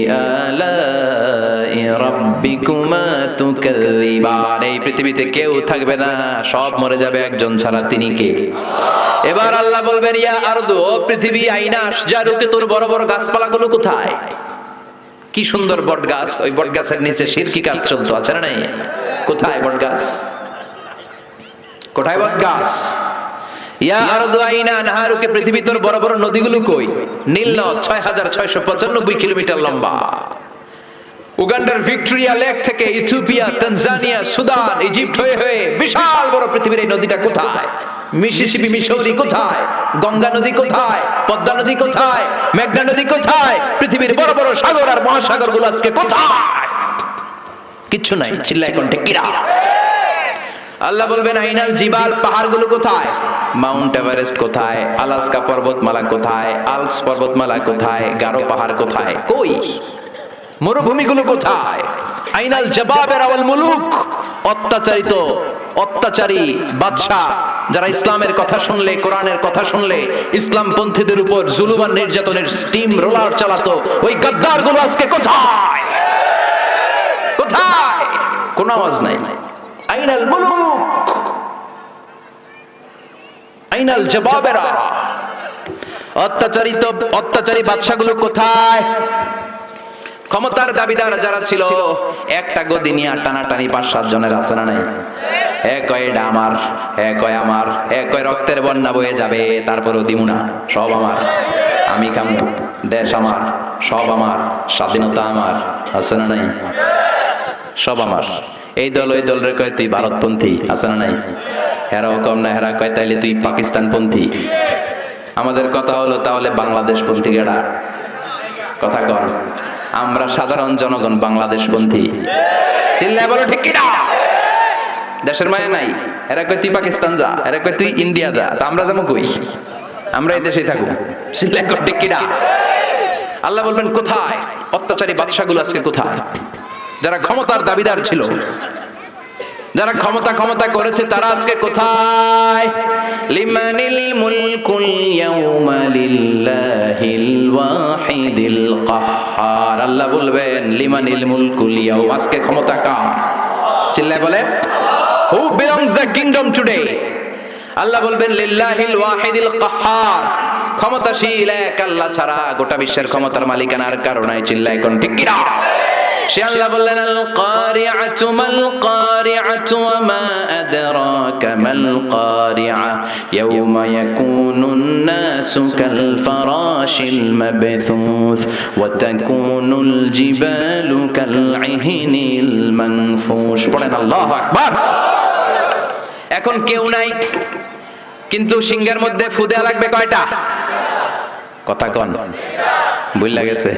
আলাই রাব্বিকুমা তুকাযযিবান। এই পৃথিবীতে কেউ থাকবে না, সব মরে যাবে, একজন ছাড়া, তিনি কে? এবার আল্লাহ বলবেন, ইয়া আরদু, ও পৃথিবী, আইনা আশজারুকে, তোর বড় বড় গাছপালাগুলো কোথায়? কি সুন্দর বট গাছ, ওই বট গাছের নিচে শিরকি কাজ চলতো, আছে না নাই? কোথায় বট গাছ? কোথায় বট গাছ? ইয়া আরদু আইনা নাহারুকে, পৃথিবী তোর বড় বড় নদীগুলো কই? নীল নদ 6695 কিলোমিটার লম্বা। উগান্ডার ভিক্টোরিয়া লেক থেকে ইথিওপিয়া, তানজানিয়া, সুদান, ইজিপ্ট হয়ে হয়ে বিশাল বড় পৃথিবীর এই নদীটা কোথায়? মিসিসিপি, মিসৌরি কোথায়? গঙ্গা নদী কোথায়? পদ্মা নদী কোথায়? মেঘনা নদী কোথায়? পৃথিবীর বড় বড় সাগর আর মহাসাগর গুলো আজকে কোথায়? কিচ্ছু নাই, চিল্লায় কণ্ঠে কিরা। আল্লাহ বলবেন, আইনাল জিবাল, পাহাড়গুলো কোথায়? মাউন্ট এভারেস্ট কোথায়? আলাস্কা পর্বতমালা কোথায়? আল্পস পর্বতমালা কোথায়? গারো পাহাড় কোথায়? কই? মরুভূমিগুলো কোথায়? আইনাল জাবাবের আওয়াল মুলুক, অত্যাচারিত অত্যাচারী বাদশাহ যারা ইসলামের কথা শুনলে, কোরআনের কথা শুনলে ইসলাম পন্থীদের উপর জুলুম আর নির্যাতনের স্টিম রোলার চালাতো, ওই গাদ্দার গুলো আজকে কোথায়? কোথায়? কোন আওয়াজ নাই। আইনাল মুলুক, আইনাল জাবাবেরা, অত্যাচারী বাদশাগুলো কোথায়? ক্ষমতার দাবিদার যারা ছিল, একটা গদি নিয়ে টানাটানি 5-7 জনের আছে না নাই? এক কয় এটা আমার, এক কয় আমার, এক কয় রক্তের বন্যা বয়ে যাবে, তারপরও দিমু না, সব আমার, আমি খামু, দেশ আমার, সব আমার, স্বাধীনতা আমার, আছে না নাই? সব আমার। এই দল ওই দল রে কয় তুই ভারতপন্থী, আছে না নাই? হেরাও কম না, হেরা কয় তাইলে তুই পাকিস্তানপন্থী। আমাদের কথা হলো, তাহলে বাংলাদেশপন্থী কেডা? কথা কন। আমরা সাধারণ জনগণ বাংলাদেশপন্থী। চিল্লায় বলো ঠিক কিনা? দেশের মায়া নাই। এরা কয় তুই পাকিস্তান যা, এরা কয় তুই ইন্ডিয়া যা, তা আমরা যাবো কই? আমরা এই দেশেই থাকবো। চিল্লায় বলো ঠিক কিনা? আল্লাহ বলবেন, কোথায় অত্যাচারী বাদশাগুলো আজকে কোথায়? যারা ক্ষমতার দাবিদার ছিল, যারা ক্ষমতা করেছে, তারা আজকে কোথায়? লিমানিল মুলকুল ইয়াউমা লিল্লাহিল ওয়াহিদিল কাহ্হার। আল্লাহ বলবেন, লিমানিল মুলকুল ইয়াউম, আজকে ক্ষমতা কার? চিল্লায় বলেন, who belongs the kingdom today? আল্লাহ বলবেন, লিল্লাহিল ওয়াহিদিল কাহ্হার, ক্ষমতাশীল এক আল্লাহ ছাড়া গোটা বিশ্বের ক্ষমতার মালিকানার কারণে। চিল্লায় কোন ঠিক কিনা? সে আল্লাহ বললেন আল কারিআতু মাল কারিআতু ওয়া মা আদরাকা মাল কারিআ ইয়াউমা ইয়াকুনুন নাসু কাল ফারাশিল মাবথুস ওয়া তাকুনুল জিবালু কাল ইহনিল মানফুশ। পড়েন আল্লাহু আকবার। এখন কেউ নাই, কিন্তু সিংহের মধ্যে ফু দেয়া লাগবে কয়টা? কথা কন, বুঝলা গেছে?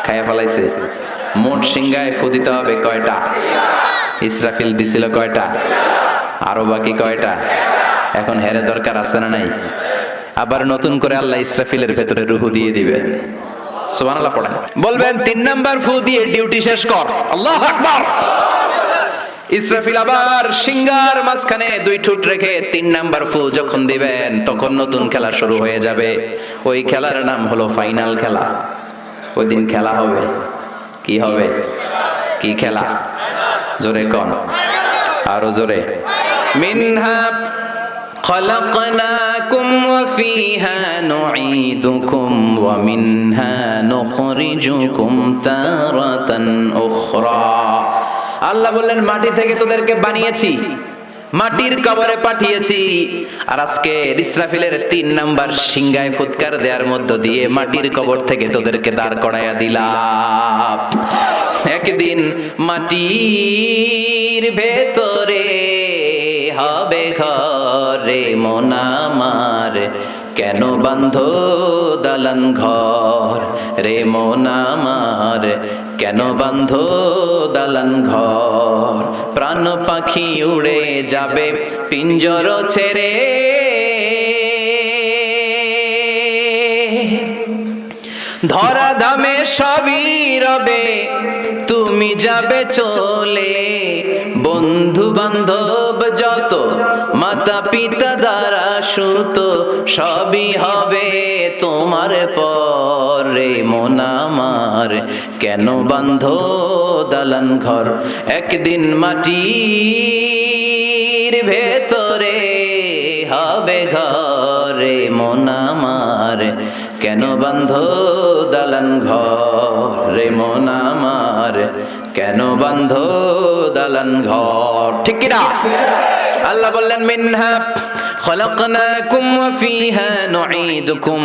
খাইয়া ফেলাইছে। মোট সিংহায় ফু দিতে হবে কয়টা? ইসরাফিল দিছিল কয়টা? আরো বাকি কয়টা? এখন হেরে দরকার আছে না নাই? আবার নতুন করে আল্লাহ ইসরাফিলের ভেতরে রুহু দিয়ে দিবে। সুবহানাল্লাহ পড়েন। বলবেন 3 নাম্বার ফু দিয়ে ডিউটি শেষ কর। আল্লাহু আকবার। ইসরাফিল আবার সিংহার মাঝখানে 2 ঠোঁট রেখে 3 নাম্বার ফু যখন দিবেন, তখন নতুন খেলা শুরু হয়ে যাবে। ওই খেলার নাম হলো ফাইনাল খেলা। ওই দিন খেলা হবে। কি হবে? কি খেলা? জোরে কোন, আরো জোরে। মিনহা খলাকনাকুম ওয়া ফিহা নুঈদুকুম ওয়া মিনহা নুখরিজুকুম তারাতান উখরা। আল্লাহ বললেন মাটি থেকে তোদেরকে বানিয়েছি, মাটির কবরে পাঠিয়েছি, আর আজকে ইসরাফিলের 3 নাম্বার সিংহায় ফুৎকার দেওয়ার মধ্য দিয়ে মাটির কবর থেকে তোদেরকে দাঁড় করাইয়া দিলাম। একদিন মাটির ভেতরে হবে ঘরে মন আমার, কেন বাঁধো দালান ঘর রে মন আমার, কেন বাঁধো দালান ঘর। প্রাণ পাখি উড়ে যাবে পিঞ্জর ছেড়ে, ধরা ধামে সবই রবে তুমি যাবে চলে। বন্ধু বান্ধব যত মাতা পিতা দ্বারা সুত সবই হবে তোমার পরে মন আমার, কেন বাঁধো দালান ঘর। একদিন মাটির ভেতরে হবে ঘরে মন আমার, কেন বাঁধো দালান ঘর রে মন আমার, কেন বাঁধো দালান ঘর। ঠিক কি না? আল্লাহ বললেন মিনহা খলাকনাকুম ওয়া ফিহা নুঈদুকুম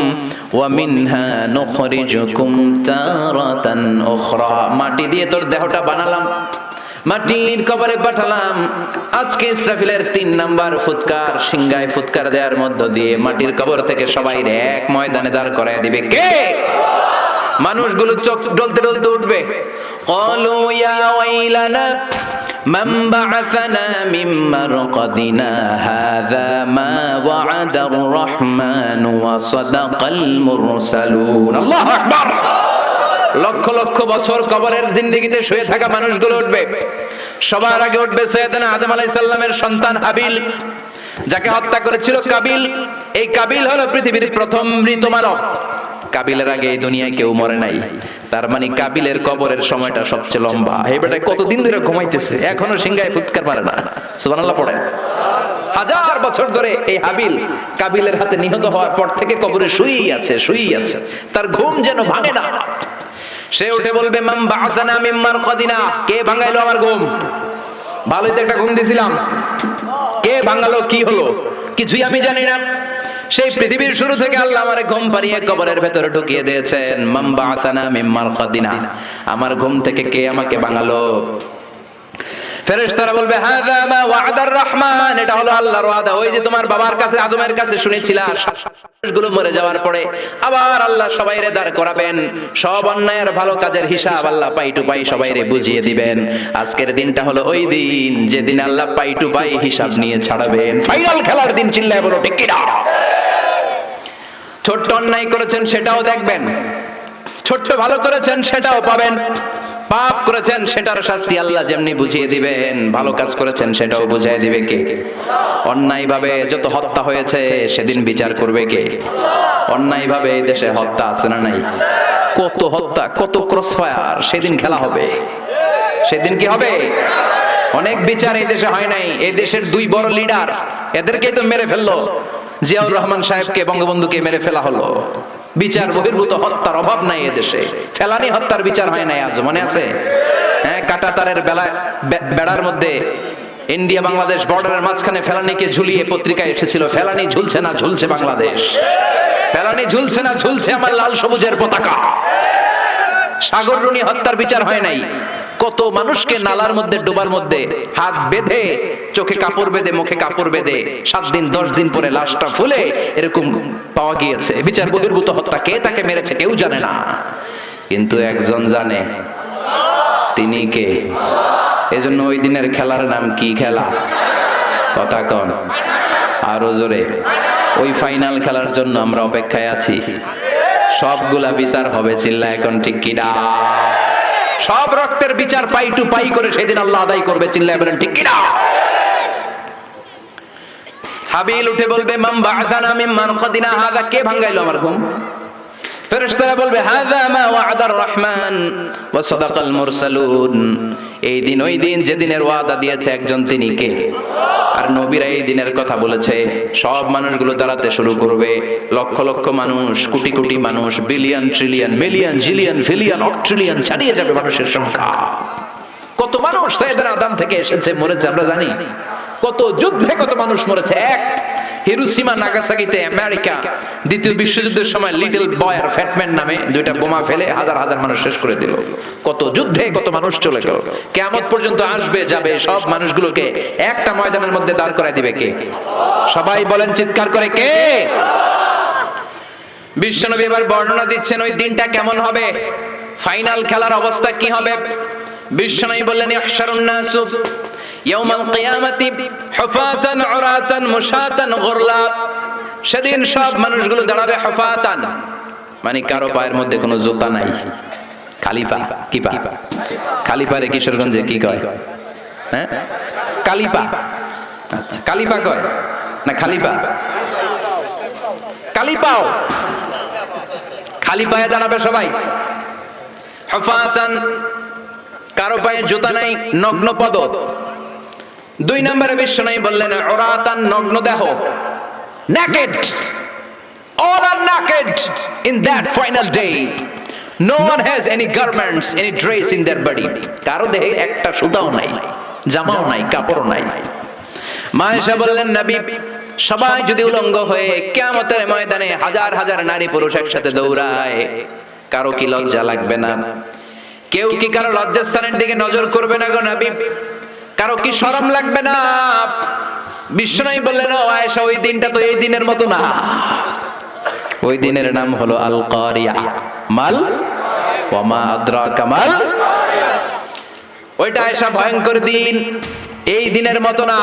ওয়া মিনহা নুখরিজুকুম তারাতান উখরা। মাটি দিয়ে তোর দেহটা বানালাম, মাটির কবরে পাঠালাম। আজকে ইসরাফিলের 3 নাম্বার ফুৎকার, সিংহায় ফুৎকার দেওয়ার মধ্য দিয়ে মাটির কবর থেকে সবাই এক ময়দানে দাঁড় করায় দিবে। কে? মানুষগুলো চোখ ডলতে ডলতে উঠবে। ক্বালু ইয়া ওয়াইলানা মান বা'আসানা মিন মারকাদিনা হাযা মা ওয়া'আদার রাহমানু ওয়া সাদাকাল মুরসালুন। আল্লাহু আকবার। লক্ষ লক্ষ বছর কবরের জিন্দেগিতে শুয়ে থাকা মানুষগুলো উঠবে। সবার আগে উঠবে সাইয়েদনা আদম আলাইহিস সালামের সন্তান হাবিল, যাকে হত্যা করেছিল কাবিল। এই কাবিল হলো পৃথিবীর প্রথম মৃত মানব। কাবিলের আগে এই দুনিয়ায় কেউ মরে নাই, তার মানে কাবিলের কবরের সময়টা সবচেয়ে লম্বা। এই বেটা কতদিন ধরে ঘুমাইতেছে, এখনো সিংহায় ফুৎকার মারে না। সুবহানাল্লাহ পড়েন। 1000 বছর ধরে এই হাবিল কাবিলের হাতে নিহত হওয়ার পর থেকে কবরে শুয়েই আছে, তার ঘুম যেন ভাঙে না। সে উঠে বলবে মান বা'আসানা মিন মারকাদিনা, কে ভাঙাইলো আমার ঘুম? ভালোই তো একটা ঘুম দিছিলাম, কে ভাঙালো? কি হলো? কিছুই আমি জানি না। সেই পৃথিবীর শুরু থেকে আল্লাহ আমারে ঘুম পাড়িয়ে কবরের ভেতরে ঢুকিয়ে দিয়েছেন। মান বা'আসানা মিন মারকাদিনা, আমার ঘুম থেকে কে আমাকে ভাঙালো? ফেরেশতারা বলবে হাযা মা ওয়া'আদার রহমান, এটা হলো আল্লাহর ওয়াদা। ওই যে তোমার বাবার কাছে আদমের কাছে শুনেছিলা, মানুষগুলো মরে যাওয়ার পরে আবার আল্লাহ সবাইরে দাঁড় করাবেন, সব অন্যায়ের ভালো কাজের হিসাব আল্লাহ পাই টু পাই সবাইরে বুঝিয়ে দিবেন। আজকের দিনটা হলো ওই দিন যেদিন আল্লাহ পাই টু পাই হিসাব নিয়ে ছাড়াবেন। ফাইনাল খেলার দিন। চিল্লায় বলো ঠিক কি না? ছোট্ট অন্যায় করেছেন সেটাও দেখবেন, ছোট্ট ভালো করেছেন সেটাও পাবেন, পাপ করেছেন সেটার শাস্তি আল্লাহ যেমনি বুঝিয়ে দিবেন, ভালো কাজ করেছেন সেটাও বুঝিয়ে দিবে কে? অন্যায় ভাবে যত হত্যা হয়েছে সেদিন বিচার করবে কে? অন্যায় ভাবে এই দেশে হত্যা আছে না নাই? কত হত্যা, কত ক্রসফায়ার, সেদিন খেলা হবে। সেদিন কি হবে? অনেক বিচার এই দেশে হয় নাই। এই দেশের 2 বড় লিডার, এদেরকেই তো মেরে ফেললো। জিয়াউর রহমান সাহেবকে, বঙ্গবন্ধুকে মেরে ফেলা হলো। বিচার বহির্ভূত হত্যার অভাব নাই এদেশে। ফেলানি হত্যার বিচার হয় নাই আজ, মনে আছে? হ্যাঁ, কাঁটাতারের বেড়ার মধ্যে ইন্ডিয়া বাংলাদেশ বর্ডারের মাঝখানে ফেলানিকে ঝুলিয়ে পত্রিকায় এসেছিল, ফেলানি ঝুলছে না, ঝুলছে বাংলাদেশ। ফেলানি ঝুলছে না, ঝুলছে আমার লাল সবুজের পতাকা। সাগররুনি হত্যার বিচার হয় নাই। কত মানুষকে নালার মধ্যে ডোবার মধ্যে হাত বেঁধে, চোখে কাপড় বেঁধে, মুখে কাপড় বেঁধে 7 দিন 10 দিন পরে লাশটা ফুলে এরকম পাওয়া গিয়েছে। বিচার বহির্ভূত হত্যা। কে তাকে মেরেছে কেউ জানে না, কিন্তু একজন জানে, তিনি কে? এজন্য ওই দিনের খেলার নাম কি খেলা? কথা কন আরো জোরে। ওই ফাইনাল খেলার জন্য আমরা অপেক্ষায় আছি। সবগুলা বিচার হবে, চিল্লা এখন ঠিক কিনা? সব রক্তের বিচার পাই টু পাই করে সেদিন আল্লাহ আদায় করবে, চিল্লা বলেন ঠিক কিনা? হাবিল উঠে বলবে, মাম বা'আসানা মিন মারকাদিনা হাযা, কে ভাঙাইলো আমার ঘুম? ফেরেশতারা বলবে, হাযা মা ওয়া'দার রহমান ওয়া সাদাকাল মুরসালুন। এই দিন ওই দিন যেদিনের ওয়াদা দিয়েছে একজন, তিনি কে? আর নবীরা এই দিনের কথা বলেছে। সব মানুষগুলো দাঁড়াতে শুরু করবে, লক্ষ লক্ষ মানুষ, কোটি কোটি মানুষ, billion trillion million zillion fillion octillion ছাড়িয়ে যাবে মানুষের সংখ্যা। কত মানুষ সাইয়েদনা আদম থেকে এসেছে, মরেছে আমরা জানি। কত যুদ্ধে কত মানুষ মরেছে। এক হিরোশিমা নাগাসাকিতে আমেরিকা দ্বিতীয় বিশ্বযুদ্ধের সময় লিটল বয় আর ফ্যাটম্যান নামে 2টা বোমা ফেলে হাজার হাজার মানুষ শেষ করে দিল। কত যুদ্ধে কত মানুষ চলে গেল। কিয়ামত পর্যন্ত আসবে যাবে, সব মানুষগুলোকে একটা ময়দানের মধ্যে দাঁড় করায় দিবে কে? সবাই বলেন চিৎকার করে, কে? বিশ্বনবী এবার বর্ণনা দিচ্ছেন ওই দিনটা কেমন হবে, ফাইনাল খেলার অবস্থা কি হবে। বিশ্বনবী বললেন, ইহশারুন নাসু ইয়াউমাল কিয়ামাতি হুফাতান উরাতান মুশাতান গুরলা। সেদিন সব মানুষগুলো দাঁড়াবে হুফাতান, মানে কারো পায়ের মধ্যে কোনো জুতা নাই, খালি পা। কি পা? খালি পারে কিশোরগঞ্জে কি কয়? হ্যাঁ, কালি পা। আচ্ছা, কালি পা কয় না খালি পা? কালি পাও। খালি পায়ে দাঁড়াবে সবাই। হুফাতান, কারো পায়ে জুতা নাই, নগ্ন পদ। 2 নম্বরে বিশ্বনবী বললেন, উরাতান, নগ্ন দেহ, naked, all are naked in that final day. No one has any garments, any dress in their body. কারো দেহে একটা সুতাও নাই, জামাও নাই, কাপড়ও নাই। মা আয়েশা বললেন, নবী, সবাই যদি উলঙ্গ হয়ে কিয়ামতের ময়দানে হাজার হাজার নারী পুরুষ একসাথে দৌড়ায়, কারো কি লজ্জা লাগবে না? কেউ কি কারো লজ্জাস্থানের দিকে নজর করবে না গো নবী? কারো কি শরম লাগবে না? বিশ্বনবী বললেন, ও আয়েশা, ওই দিনটা তো এই দিনের মতো না। ওই দিনের নাম হলো আল কারিয়া। মাল ওয়া মা আদরাকা মাল। ওইটা আয়েশা ভয়ঙ্কর দিন, এই দিনের মতো না।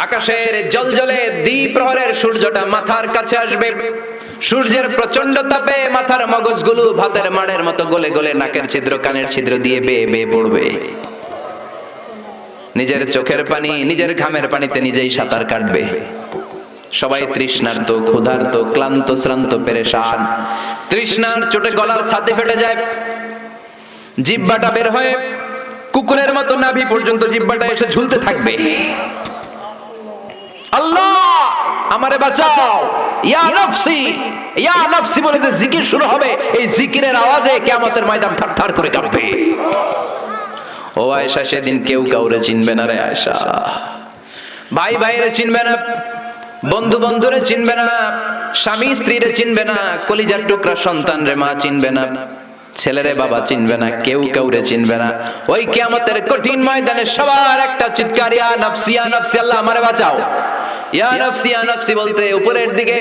আকাশের জলজলে দ্বিপ্রহরের সূর্যটা মাথার কাছে আসবে। সূর্যের প্রচন্ড তাপে মাথার মগজগুলো ভাতের মাড়ের মতো গলে গলে নাকের ছিদ্র কানের ছিদ্র দিয়ে বেয়ে বেয়ে পড়বে। নিজের চোখের পানি, নিজের ঘামের পানিতে নিজেই সাঁতার কাটবে। সবাই তৃষ্ণার্ত, ক্ষুধার্ত, ক্লান্ত, শ্রান্ত, পেরেশান। তৃষ্ণার চোটে গলার ছাতি ফেটে যায়, জিহ্বাটা বের হয়ে কুকুরের মতো নাভি পর্যন্ত জিহ্বাটা এসে ঝুলতে থাকবে। আল্লাহ আমারে বাঁচাও, ইয়া নফসি, ইয়া নফসি বলে যে জিকির শুরু হবে, এই জিকিরের আওয়াজে কিয়ামতের ময়দান থারথার করে কাঁপবে। ও আয়েশা, সেদিন কেউ কাউরে চিনবে না রে আয়েশা। ভাই ভাইরে চিনবে না, বন্ধু বন্ধুরে চিনবে না, স্বামী স্ত্রীরে চিনবে না, কলিজার টুকরা সন্তান রে মা চিনবে না, ছেলেরে বাবা চিনবে না, কেউ কাউরে চিনবে না। ওই কিয়ামতের কঠিন ময়দানে সবার একটা চিৎকার, ইয়া নফসি, ইয়া নফসি, আল্লাহ আমারে বাঁচাও। ইয়া নফসি, ইয়া নফসি বলতে উপরের দিকে,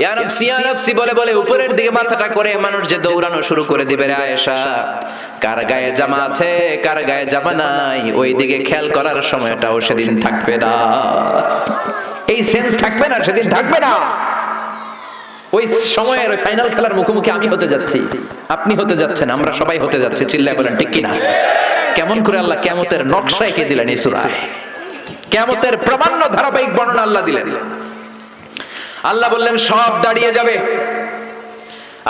ইয়া নফসি, ইয়া নফসি বলে বলে উপরের দিকে মাথাটা করে মানুষ যে দৌড়ানো শুরু করে দিবে রে আয়েশা। কার গায়ে জামা আছে, কার গায়ে জামা নাই, ওই দিকে খেয়াল করার সময়টাও সেদিন থাকবে না। এই সেন্স থাকবে না, সেদিন থাকবে না। ওই সময়ের ফাইনাল খেলার মুখোমুখি আমি হতে যাচ্ছি, আপনি হতে যাচ্ছেন, আমরা সবাই হতে যাচ্ছি। চিল্লায় বলেন ঠিক কিনা? কেমন করে আল্লাহ কিয়ামতের নকশা এঁকে দিলেন এই সূরায়। কিয়ামতের প্রামাণ্য ধারাবাহিক বর্ণনা আল্লাহ দিলেন। আল্লাহ বললেন সব দাঁড়িয়ে যাবে,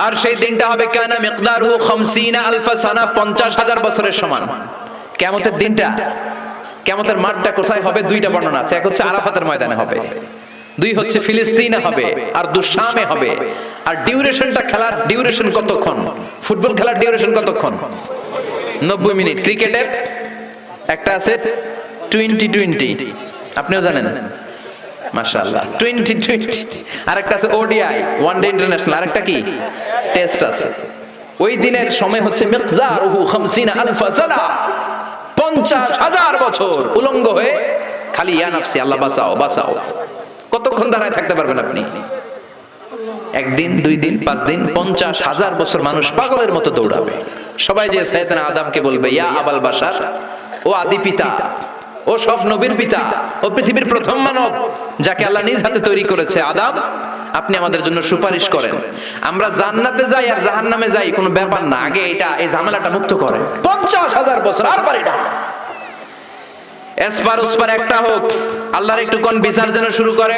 আর সেই দিনটা হবে কানা মিকদারহু 50 আলফা সানা, 50,000 বছরের সমান। কিয়ামতের দিনটা, কিয়ামতের মাঠটা কোথায় হবে? 2টা বর্ণনা আছে। এক হচ্ছে আরাফাতের ময়দানে হবে, দুই হচ্ছে ফিলিস্তিনে হবে আর শামে হবে। আর ডিউরেশনটা, খেলার ডিউরেশন কতক্ষণ? ফুটবল খেলার ডিউরেশন কতক্ষণ? 90 মিনিট। ক্রিকেটের একটা আছে 20-20, আপনিও জানেন মাশাআল্লাহ, 20-20। আর একটা আছে ওডিআই, ওয়ান ডে ইন্টারন্যাশনাল। আর একটা কি টেস্ট আছে। ওই দিনের সময় হচ্ছে মিকদারুহু 50,000 সানা, 50,000 বছর উলঙ্গ হয়ে খালি ইয়া নাফসি, আল্লাহ বাঁচাও বাঁচাও। কতক্ষণ দাঁড়ায় থাকতে পারবেন আপনি? একদিন, 2 দিন, 5 দিন, 50,000 বছর মানুষ পাগলের মতো দৌড়াবে। সবাই যে সাইয়েদনা আদমকে বলবে, ইয়া আবাল বাশার, ও আদি পিতা, ও সব নবীর পিতা, ও পৃথিবীর প্রথম মানব যাকে আল্লাহ নিজ হাতে তৈরি করেছে, আদম, আপনি আমাদের জন্য সুপারিশ করেন। আমরা জান্নাতে যাই আর জাহান্নামে যাই কোনো ব্যাপার না, আগে এই ঝামেলাটা মুক্ত করেন। 50,000 বছর আর পারি না। এসপার ওসপার একটা হোক, আল্লাহর একটু কোন বিচার যেন শুরু করে।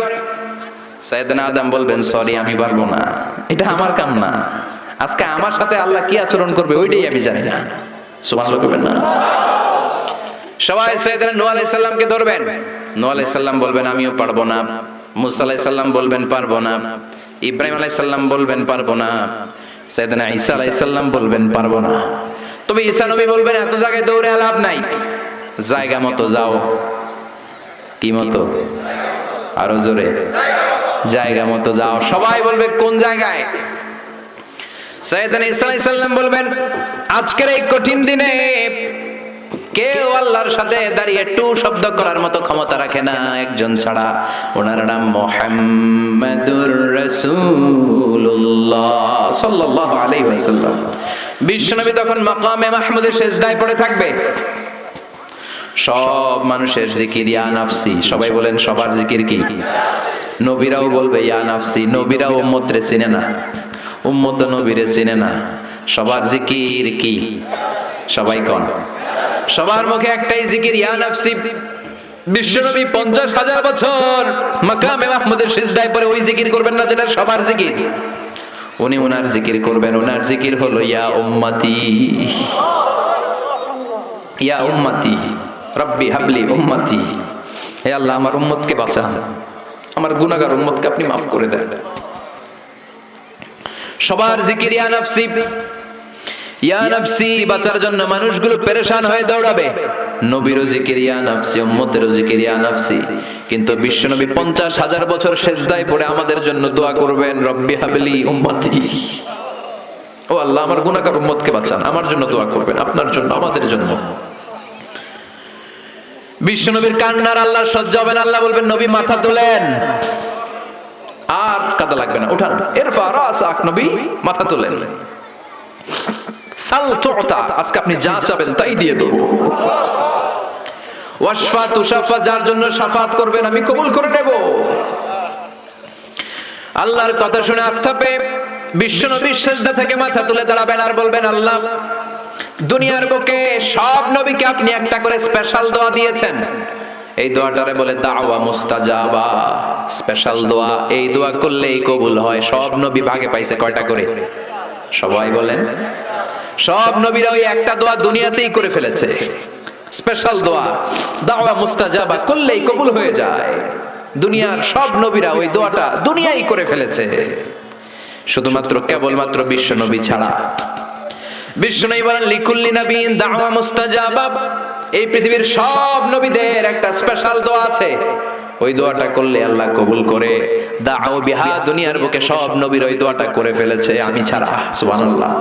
সাইয়েদনা আদম বলবেন, সরি আমি পারবো না, এটা আমার কাম না। আজকে আমার সাথে আল্লাহ কি আচরণ করবে ওইটাই আমি জানি না। সুবহানাল্লাহ বলবেন না? সবাই সাইয়েদনা নূহ আলাইহিস সালামকে ধরবেন। নূহ আলাইহিস সালাম বলবেন, আমিও পারবো না। মুসা আলাইহিস সালাম বলবেন, পারবো না। ইব্রাহিম আলাইহিস সালাম বলবেন, পারবো না। সাইয়েদনা ঈসা আলাইহিস সালাম বলবেন, পারবো না। তবে ঈসা নবী বলবেন, এত জায়গায় দৌড়ে লাভ নাই, জায়গা মতো যাও। কি মতো? আরো জোরে, জায়গা মতো যাও। সবাই বলবে, কোন জায়গায়? সাইয়েদনা ঈসা আলাইহিস সালাম বলবেন, আজকের এই কঠিন দিনে কেউ আল্লাহর সাথে দাঁড়িয়ে একটু শব্দ করার মতো ক্ষমতা রাখে না, একজন ছাড়া। ওনার নাম মুহাম্মাদুর রাসূলুল্লাহ সাল্লাল্লাহু আলাইহি ওয়াসাল্লাম। বিশ্বনবী তখন মাকামে মাহমুদের সিজদায় পড়ে থাকবে। সব মানুষের জিকির ইয়া নাফসি। সবাই বলেন, সবার জিকির কি? নবীরাও বলবে ইয়া নাফসি। নবীরাও উম্মতরে চিনে না, উম্মত নবীরে চিনে না। সবার জিকির কি? সবাই কোন? সবার মুখে একটাই জিকির, ইয়া নাফসি। বিশ্বনবী 50,000 বছর মাকামে মাহমুদের সিজদায় পড়ে ওই জিকির করবেন না যেটা সবার জিকির। উনি ওনার জিকির করবেন। ওনার জিকির হলো ইয়া উম্মতি, ইয়া উম্মতি রব্বি হাবলি উম্মতি। হে আল্লাহ, আমার উম্মতকে বাঁচান, আমার গুনাহগার উম্মতকে আপনি মাফ করে দেন। সবার জিকির ইয়া নাফসি, ইয়া নাফসি। বাঁচার জন্য মানুষগুলো পেরেশান হয়ে দৌড়াবে। নবীরও জিকির ইয়া নাফসি, উম্মতেরও জিকির ইয়া নাফসি। কিন্তু বিশ্বনবী 50,000 বছর সিজদায় পড়ে আমাদের জন্য দোয়া করবেন, রব্বি হাবলি উম্মতি। ও আল্লাহ, আমার গুনাহগার উম্মতকে বাঁচান, আমার জন্য দোয়া করবেন, আপনার জন্য, আমাদের জন্য। বিশ্বনবীর কান্নার আল্লাহ সহ্য হবে না। আল্লাহ বলবেন, নবী মাথা তোলেন, আর কাদা লাগবে না, উঠান। ইরফা রাসাক, নবী মাথা তোলেন। সাল তুতা, আজকে আপনি যা চাবেন তাই দিয়ে দেব। ওয়াশফা তুশাফা, যার জন্য শাফাত করবেন আমি কবুল করে নেব। আল্লাহর কথা শুনে আস্থা পেয়ে বিশ্বনবী সিজদা থেকে মাথা তুলে দাঁড়াবেন আর বলবেন, আল্লাহ, দুনিয়ার বুকে সব নবীকে আপনি একটা করে স্পেশাল দোয়া দিয়েছেন। এই দোয়াটারে বলে দাওয়া মুস্তাজাবা, স্পেশাল দোয়া। এই দোয়া করলেই কবুল হয়। সব নবী ভাগে পাইছে কয়টা করে? সবাই বলেন, সব নবীরা ওই একটা দোয়া দুনিয়াতেই করে ফেলেছে, স্পেশাল দোয়া। দাওয়া মুস্তাজাবা করলেই কবুল হয়ে যায়। দুনিয়ার সব নবীরা ওই দোয়াটা দুনিয়ায় করে ফেলেছে, শুধুমাত্র কেবলমাত্র বিশ্ব নবী ছাড়া। বিশ্বনবী বলেন, লিকুল্লি নাবিয়িন দাওয়া মুস্তাজাবা। এই পৃথিবীর সব নবীদের একটা স্পেশাল দোয়া আছে, ওই দোয়াটা করলে আল্লাহ কবুল করে। দাও বিহা, দুনিয়ার বুকে সব নবীর ওই দোয়াটা করে ফেলেছে, আমি ছাড়া। সুবহানাল্লাহ।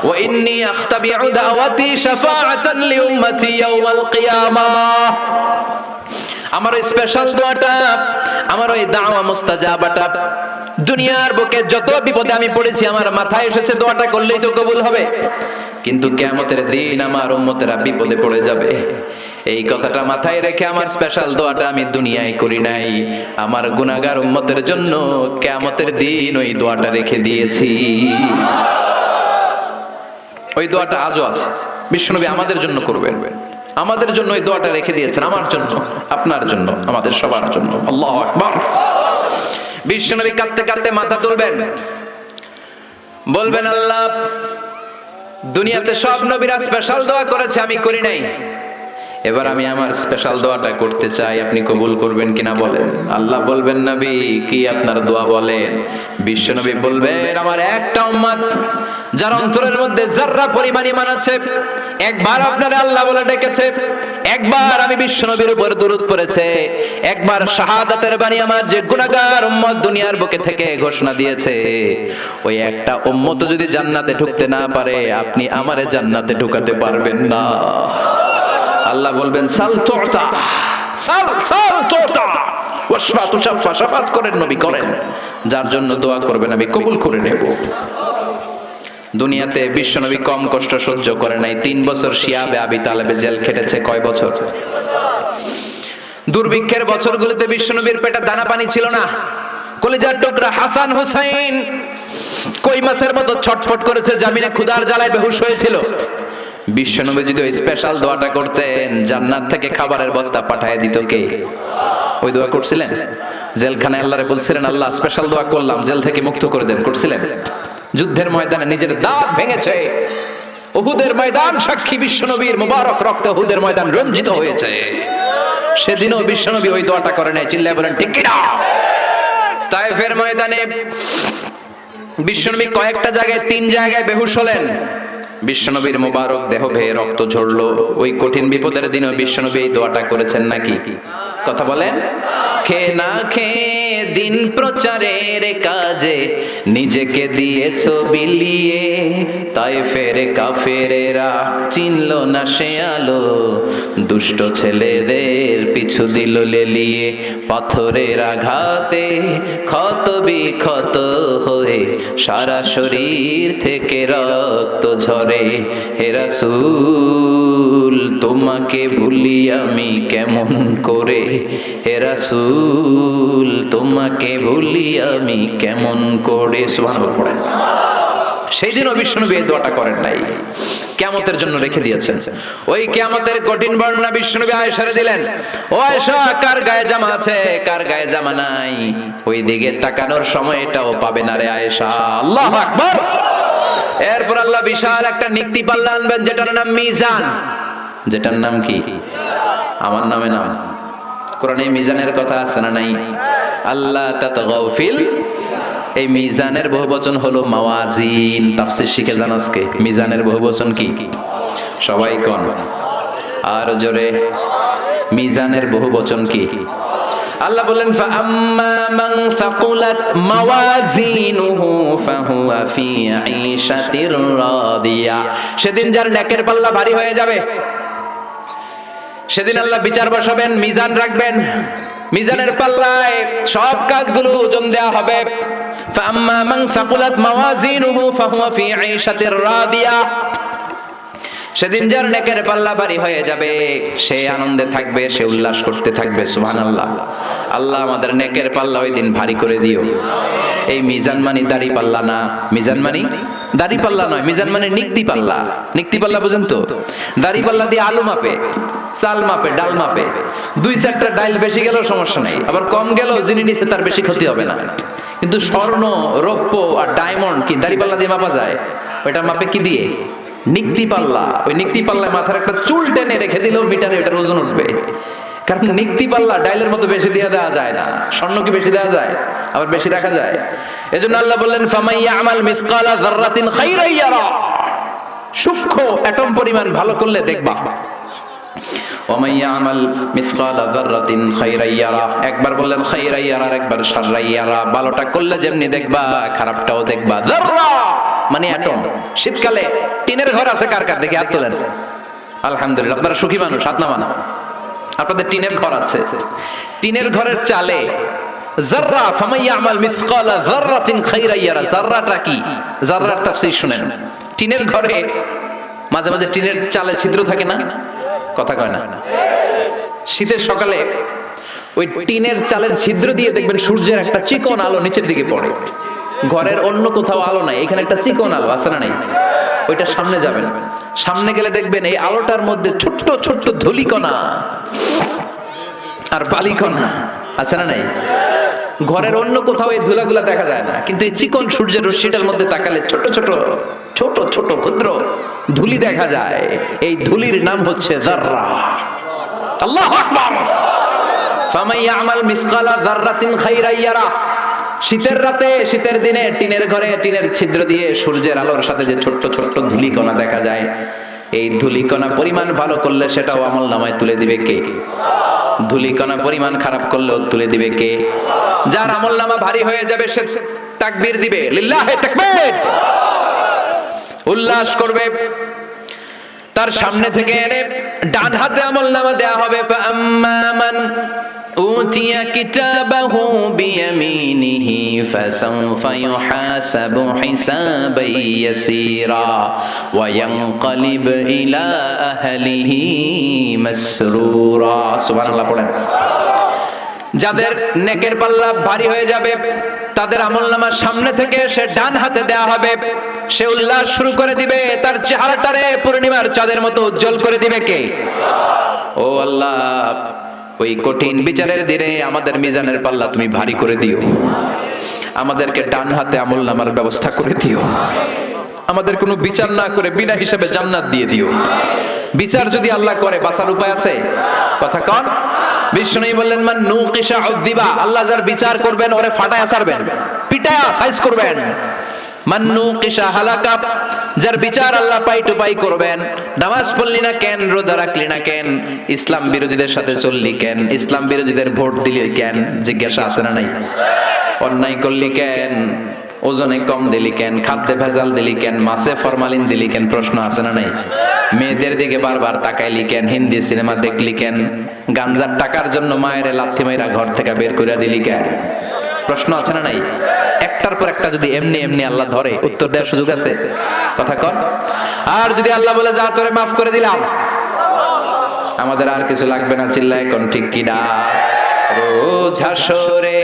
ওয়া ইন্নী আখতাবিউ দাওয়াতি শাফাআতান লিউম্মতি ইয়াউমাল কিয়ামাহ। আমার ওই স্পেশাল দোয়াটা, আমার ওই দাওয়া মুস্তাজাবাটা দুনিয়ার বুকে যত বিপদে আমি পড়েছি, আমার মাথায় এসেছে দোয়াটা করলেই তো কবুল হবে। কিন্তু কিয়ামতের দিন আমার উম্মতেরা বিপদে পড়ে যাবে, এই কথাটা মাথায় রেখে আমার স্পেশাল দোয়াটা আমি দুনিয়ায় করি নাই। আমার গুনাহগার উম্মতের জন্য কিয়ামতের দিন ওই দোয়াটা রেখে দিয়েছি। ওই দোয়াটা আজও আছে, বিশ্বনবী আমাদের জন্য করবেন। আমাদের জন্য ওই দোয়াটা রেখে দিয়েছেন, আমার জন্য, আপনার জন্য, আমাদের সবার জন্য। আল্লাহু আকবার। বিশ্বনবী কাঁদতে কাঁদতে মাথা তুলবেন, বলবেন, আল্লাহ, দুনিয়াতে সব নবীরা স্পেশাল দোয়া করেছে, আমি করি নাই। এবার আমি আমার স্পেশাল দোয়াটা করতে চাই, আপনি কবুল করবেন কিনা বলেন। আল্লাহ বলবেন নবী কি আপনার দোয়া বলেন। বিশ্ব নবী বলবেন আমার একটা উম্মত যার অন্তরের মধ্যে যাররা পরিমাণ ঈমান আছে, একবার আপনারে আল্লাহ বলে ডেকেছে, একবার আমি বিশ্ব নবীর উপর দরুদ পড়েছে, একবার শাহাদাতের বাণী আমার যে গুনাহগার উম্মত দুনিয়ার বুকে থেকে ঘোষণা দিয়েছে, ওই একটা উম্মত যদি জান্নাতে ঢুকতে না পারে আপনি আমারে জান্নাতে ঢুকাতে পারবেন না। আল্লাহ বলবেন সাল তুতা, সাল সাল তুতা ওয়াশফা তুশাফা, শাফাত করেন নবী করেন, যার জন্য দোয়া করবেন আমি কবুল করে নেব। দুনিয়াতে বিশ্বনবী কম কষ্ট সহ্য করে নাই। 3 বছর শিয়াবে আবি তালেবে জেল খেটেছে। কয় বছর? দুর্ভিক্ষের বছরগুলোতে বিশ্বনবীর পেটে দানা পানি ছিল না। কলিজার টুকরা হাসান হুসাইন কই মাছের মতো ছটফট করেছে, জামিনে ক্ষুধার জ্বালায় বেহুশ হয়েছিল। বিশ্বনবী যদি ওই স্পেশাল দোয়াটা করতেন, জান্নাত থেকে খাবারের বস্তা পাঠিয়ে দিত কে? ওই দোয়া করছিলেন? জেলখানায় আল্লাহরে বলছিলেন আল্লাহ স্পেশাল দোয়া করলাম, জেল থেকে মুক্ত করে দেন, করছিলেন? যুদ্ধের ময়দানে নিজের দাঁত ভেঙেছে, উহুদের ময়দান সাক্ষী বিশ্বনবীর মুবারক রক্তে উহুদের ময়দান রঞ্জিত হয়েছে। সেদিনও বিশ্বনবী ওই দোয়াটা করে নাই। চিল্লায় বলেন ঠিক কিনা? তায়েফের ময়দানে বিশ্বনবী কয়েকটা জায়গায় 3 জায়গায় বেহুশ হলেন। বিশ্বনবীর মুবারক দেহ বেয়ে রক্ত ঝরলো। ওই কঠিন বিপদের দিনও বিশ্বনবী এই দোয়াটা করেছেন নাকি? কথা বলেন। খেয়ে না খেয়ে দিন প্রচারের কাজে নিজেকে দিয়েছ বিলিয়ে, তায়েফের কাফেরেরা চিনলো না সে আলো, দুষ্ট ছেলেদের পিছু দিল লেলিয়ে, পাথরের আঘাতে ক্ষত বিক্ষত হয়ে সারা শরীর থেকে রক্ত ঝরে। হে রাসূল তোমাকে ভুলি আমি কেমন করে, হে রাসূল তোমাকে ভুলি আমি কেমন করে। সুবহানাল্লাহ পড়েন। সেই দিনও বিশ্বনবী এই দোয়াটা করেন নাই, কিয়ামতের জন্য রেখে দিয়েছেন। ওই কিয়ামতের কঠিন বর্ণনা বিশ্বনবী আয়েশারে দিলেন। ও আয়েশা, কার গায়ে জামা আছে কার গায়ে জামা নাই, ওই দিকে তাকানোর সময়টাও পাবে না রে আয়েশা। আল্লাহু আকবার। এরপর আল্লাহ বিশাল একটা নিক্তি পাল্লা আনবেন, যেটার নাম মিজান। যেটার নাম কি? আমার নামে নাম। কোরআনে মিজানের কথা আছে না নাই? আল্লাহ তাতগাউ ফিল। এই মিজানের বহুবচন হলো মাওয়াজিন। তাফসীর শিখে যান আজকে। মিজানের বহুবচন কি? সবাই কোন আর জোরে। মিজানের বহুবচন কি? আল্লাহ বলেন ফাআম্মা মান সাকুলাত মাওয়াজিনুহু ফাহুয়া ফি আইশাতির রাদিয়া। সেদিন যার নেকের পাল্লা ভারী হয়ে যাবে, সেদিন আল্লাহ বিচার বসাবেন, মিজান রাখবেন। মিজানের পাল্লায় সব কাজগুলো ওজন দেয়া হবে। ফাআম্মা মান সাকুলাত মাওয়াজিনুহু ফাহুয়া ফি আইশাতির রাদিয়া। সেদিন যার নেকের পাল্লা ভারী হয়ে যাবে, সে আনন্দে থাকবে, সে উল্লাস করতে থাকবে। সুবহানাল্লাহ। আল্লাহ আমাদের নেকের পাল্লা ওই দিন ভারী করে দিও। এই মিজান মানে দাড়ি পাল্লা না, মিজান মানে দাড়ি পাল্লা নয়, মিজান মানে নিক্তি পাল্লা। নিক্তি পাল্লা বুঝেন তো? দাড়ি পাল্লা দিয়ে আলু মাপে, চাল মাপে, ডাল মাপে। 2-4টা ডাল বেশি গেলেও সমস্যা নাই, আবার কম গেলেও যিনি নিচে তার বেশি ক্ষতি হবে না। কিন্তু স্বর্ণ, রৌপ্য আর ডায়মন্ড কি দাড়ি পাল্লা দিয়ে মাপা যায়? ওইটা মাপে কি দিয়ে? নিক্তি পাল্লা। ওই নিক্তি পাল্লায় মাথার একটা চুল টেনে রেখে দিলেও মিটারে এটার ওজন উঠবে। কারণ নিক্তি পাল্লা ডাইলের মতো বেশি দিয়ে দেওয়া যায় না। স্বর্ণ কি বেশি দেওয়া যায়? আবার বেশি রাখা যায়। এজন্য আল্লাহ বললেন ফামান ইয়ামাল মিসকালা যাররাতিন খাইরান ইয়ারা। সূক্ষ্ম অ্যাটম পরিমাণ ভালো করলে দেখবা। ওমান ইয়ামাল মিসকালা যাররাতিন খাইরান ইয়ারা। একবার বললেন খাইরান ইয়ারা, একবার শাররান ইয়ারা। ভালোটা করলে যেমনি দেখবা, খারাপটাও দেখবা। যাররা মানে অ্যাটম। শীতকালে টিনের ঘর আছে কার কার? দেখি হাত তোলেন। আলহামদুলিল্লাহ, আপনারা সুখী মানুষ, হাত নামান। আপনাদের টিনের ঘর আছে। টিনের ঘরের চালে যাররা, ফামান ইয়ামাল মিসকালা যাররাতিন খাইরান ইয়ারা। যাররাটা কি? যাররার তাফসীর শুনেন। টিনের ঘরে মাঝে মাঝে টিনের চালে ছিদ্র থাকে না? কথা কয় না? শীতের সকালে ওই টিনের চালের ছিদ্র দিয়ে দেখবেন সূর্যের একটা চিকন আলো নিচের দিকে পড়ে। ঘরের অন্য কোথাও আলো নাই, এখানে একটা চিকন আলো আছে না নাই? ওইটা সামনে যাবেন, সামনে গেলে দেখবেন এই আলোটার মধ্যে ছোট্ট ছোট্ট ধূলিকণা আর বালিকণা আছে না নাই? ঘরের অন্য কোথাও এই ধুলাগুলা দেখা যায় না, কিন্তু এই চিকন সূর্যের রশ্মিটার মধ্যে তাকালে ছোট ছোট ছোট ছোট ক্ষুদ্র ধুলি দেখা যায়। এই ধুলির নাম হচ্ছে যাররা। আল্লাহু আকবার। ফামান ইয়ামাল মিসকালা যাররাতিন খাইরান ইয়ারা। শীতের রাতে, শীতের দিনে টিনের ঘরে টিনের ছিদ্র দিয়ে সূর্যের আলোর সাথে যে ছোট্ট ছোট্ট ধূলিকণা দেখা যায়, এই ধূলিকণা পরিমাণ ভালো করলে সেটাও আমলনামায় তুলে দিবে কে? ধূলিকণা পরিমাণ খারাপ করলেও তুলে দিবে কে? যার আমলনামা ভারী হয়ে যাবে সে তাকবীর দিবে, লিল্লাহি তাকবীর, উল্লাস করবে। তার সামনে থেকে এনে ডান হাতে আমলনামা দেয়া হবে। ফাআম্মা মান উতিয়া কিতাবাহু বিয়ামিনিহি ফাসাউফা ইউহাসাবু হিসাবান ইয়াসীরা ওয়া ইয়ানকালিব ইলা আহলিহি মাসরুরা। সুবহানাল্লাহ পড়েন। যাদের নেকের পাল্লা ভারী হয়ে যাবে তাদের আমলনামা সামনে থেকে সে ডান হাতে দেয়া হবে। সে উল্লাস শুরু করে দিবে, তার চেহারাটারে পূর্ণিমার চাঁদের মতো উজ্জ্বল করে দিবে কে? ও আল্লাহ, ওই কঠিন বিচারের দিনে আমাদের মিজানের পাল্লা তুমি ভারী করে দিও, আমাদেরকে ডান হাতে আমলনামার ব্যবস্থা করে দিও, আমাদের কোনো বিচার না করে বিনা হিসাবে জান্নাত দিয়ে দিও। বিচার যদি আল্লাহ করে বাঁচার উপায় আছে? কথা কন। বিষ্ণু বললেন মান নুকিশা উযিবা, আল্লাহ যার বিচার করবেন ওরে ফাটায়া ছাড়বেন, পিটায়া সাইজ করবেন। মান নুকিশা হালাকা, যার বিচার আল্লাহ পাই টু পাই করবেন। নামাজ পড়লি না কেন, রোজা রাখলি না কেন, ইসলাম বিরোধীদের সাথে চললি কেন, ইসলাম বিরোধীদের ভোট দিলি কেন, জিজ্ঞাসা আছে না নাই? অন্যায় করলি কেন, ওজনে কম দিলি কেন, খাদ্যে ভেজাল দিলি কেন, মাছে ফরমালিন দিলি কেন, প্রশ্ন আছে না নাই? মেয়েদের দিকে বারবার তাকাইলি কেন, হিন্দি সিনেমা দেখলি কেন, গাঞ্জার টাকার জন্য মায়ের লাথি মাইরা ঘর থেকে বের করে দিলি কেন, প্রশ্ন আছে না নাই? একটার পর একটা যদি এমনি এমনি আল্লাহ ধরে, উত্তর দেওয়ার সুযোগ আছে? কথা কন। আর যদি আল্লাহ বলে যা তোরে মাফ করে দিলাম, আমাদের আর কিছু লাগবে না, চিল্লায় কোন ঠিক কি না? রোজ হাসরে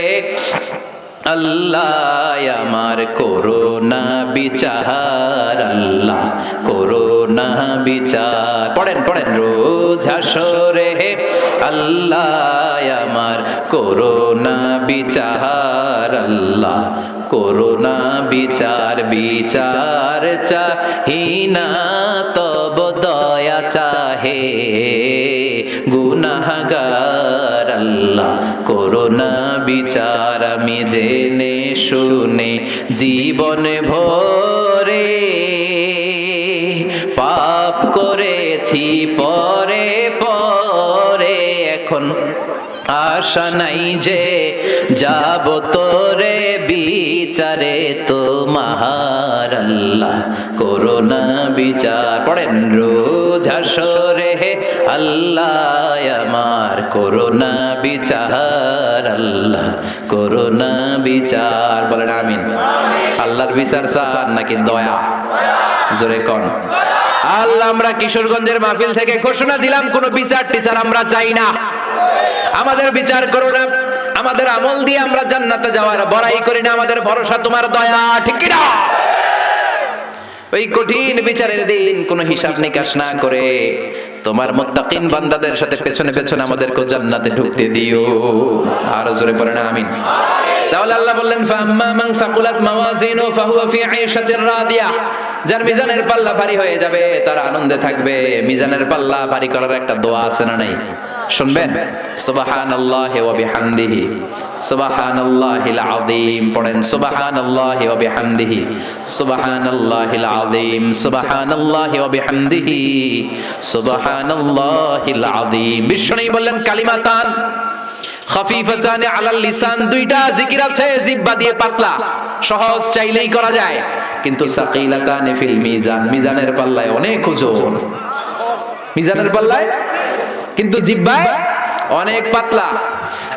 আল্লাহ আমার করোনা বিচার, আল্লাহ করোনা বিচার। পড়েন পড়েন। রোজ হাসরে আল্লাহ আমার করোনা বিচার, আল্লাহ করোনা বিচার। বিচার চাহিনা তব দয়া চাহে, গুনাহগার আল্লাহ করোনা বিচার। আমি জেনে শুনে জীবন ভরে পাপ করেছি পরে পরে, এখন আশা নাই যে যাব তোরে বিচারে তোমার, আল্লাহ করোনা বিচার। পড়েন। রোজ হাসরে আল্লাহ আমার করোনা বিচার, আল্লাহ করোনা বিচার। বলেন আমিন। আল্লাহর বিচার চান নাকি দয়া? জোরে কোন। আল্লাহ, আমরা কিশোরগঞ্জের মাহফিল থেকে ঘোষণা দিলাম কোন বিচার টিচার আমরা চাই না, আমাদের বিচার করো না, আমাদের আমল দিয়ে আমরা জান্নাতে যাওয়ার বড়াই করি না, আমাদের ভরসা তোমার দয়া, ঠিক কি না? ওই কঠিন বিচারের দিন কোনো হিসাব নিকাশ না করে তোমার মুত্তাকিন বান্দাদের সাথে পেছনে পেছনে আমাদেরকে জান্নাতে ঢুকতে দিও। আরো জোরে পড়েন আমিন। তাহলে আল্লাহ বললেন ফাম্মা মান সাকুলাত মাওয়াজিনু ফাহুয়া ফি আইশাতির রাদিয়া, যার মিজানের পাল্লা ভারী হয়ে যাবে তার আনন্দে থাকবে। মিজানের পাল্লা ভারী করার একটা দোয়া আছে না নাই? শুনবেন। সুবহানাল্লাহি ওয়া বিহামদিহি সুবহানাল্লাহিল আযীম। পড়েন সুবহানাল্লাহি ওয়া বিহামদিহি সুবহানাল্লাহিল আযীম সুবহানাল্লাহি ওয়া বিহামদিহি সুবহানাল্লাহিল আযীম। বিষ্ণু বললেন কালিমাতান খাফিফাতান আলাল লিসান, দুইটা জিকির আছে জিহ্বা দিয়ে পাতলা, সহজ চাইলেই করা যায়, কিন্তু সাকিলাতান ফিল মিজান, মিজানের পাল্লায় অনেক ওজন। মিজানের পাল্লায় কিন্তু জিহ্বায় অনেক পাতলা।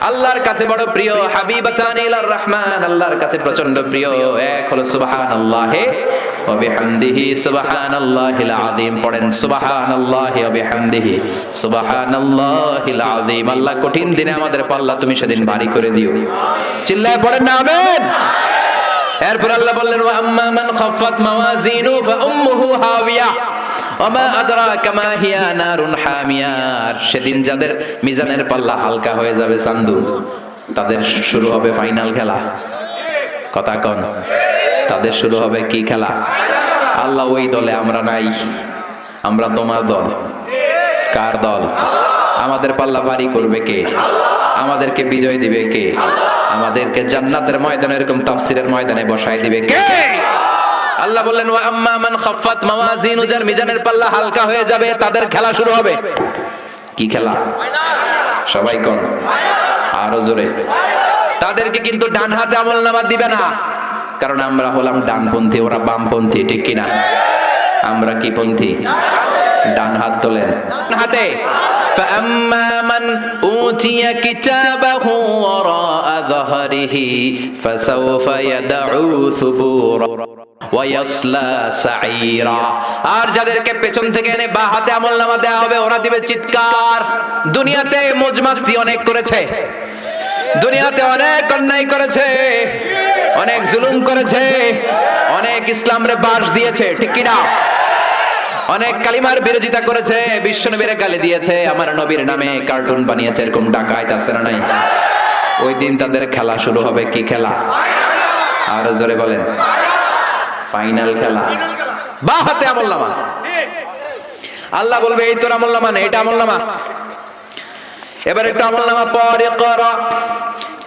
আল্লাহর কাছে বড় প্রিয় হাবিবাতান ইলার রহমান, আল্লাহর কাছে প্রচন্ড প্রিয় এক হলো সুবহানাল্লাহি ওয়া বিহামদিহি সুবহানাল্লাহিল আযীম। পড়েন সুবহানাল্লাহি ওয়া বিহামদিহি সুবহানাল্লাহিল আযীম। আল্লাহ কঠিন দিনে আমাদের পাল্লা তুমি সেদিন ভারী করে দিও। চিল্লায় পড়েন না আমিন। এরপর আল্লাহ বললেন ওয়া আম্মা মান খাফফাত মাওয়াজিনু ফাউম্মুহু হাওিয়া ওমা আদরাকা মা হিয়া নারুন হামিয়া। সেদিন যাদের মিজানের পাল্লা হালকা হয়ে যাবে চান্দু, তাদের শুরু হবে ফাইনাল খেলা। কথা কন। তাদের শুরু হবে কি খেলা? আল্লাহ ওই দলে আমরা নাই, আমরা তোমার দল। কার দল? আমাদের পাল্লা ভারী করবে কে? আমাদেরকে বিজয় দিবে কে? আমাদেরকে জান্নাতের ময়দানে এরকম তাফসীরের ময়দানে বসায় দিবে কে? আল্লাহ বললেন ওয়া আম্মা মান খাফফাত মাওয়াজিনু, যার মিজানের পাল্লা হালকা হয়ে যাবে তাদের খেলা শুরু হবে। কি খেলা? সবাই কোন? আরো জোরে। তাদেরকে কিন্তু ডান হাতে আমলনামা দিবে না, কারণ আমরা হলাম ডানপন্থী, ওরা বামপন্থী, ঠিক কিনা? আমরা কি পন্থী? ডান হাত তোলেন হাতে। فأما من أوتي كتابه وراء ظهره فسوف يدعو ثبورا ويصلى سعيرا। আর যাদেরকে পেছন থেকে এনে বা হাতে আমলনামা দেওয়া হবে ওরা দিবে চিৎকার। দুনিয়াতে মজমাস্তি অনেক করেছে, দুনিয়াতে অনেক অন্যায় করেছে, অনেক জুলুম করেছে, অনেক ইসলামরে বাস দিয়েছে, ঠিক কিনা? অনেক কালিমার বিরোধিতা করেছে, বিশ্বনবীরে গালি দিয়েছে, আমার নবীর নামে কার্টুন বানিয়েছে, এরকম ডাকাইত আছে না নাই? ওই দিন তাদের খেলা শুরু হবে। কি খেলা? আরো জোরে বলেন। ফাইনাল খেলা। বা হাতে আমলনামা। আল্লাহ বলবে এই তোর আমলনামা না, এটা আমলনামা। এবার একটু আমলনামা পড়ে ইকরা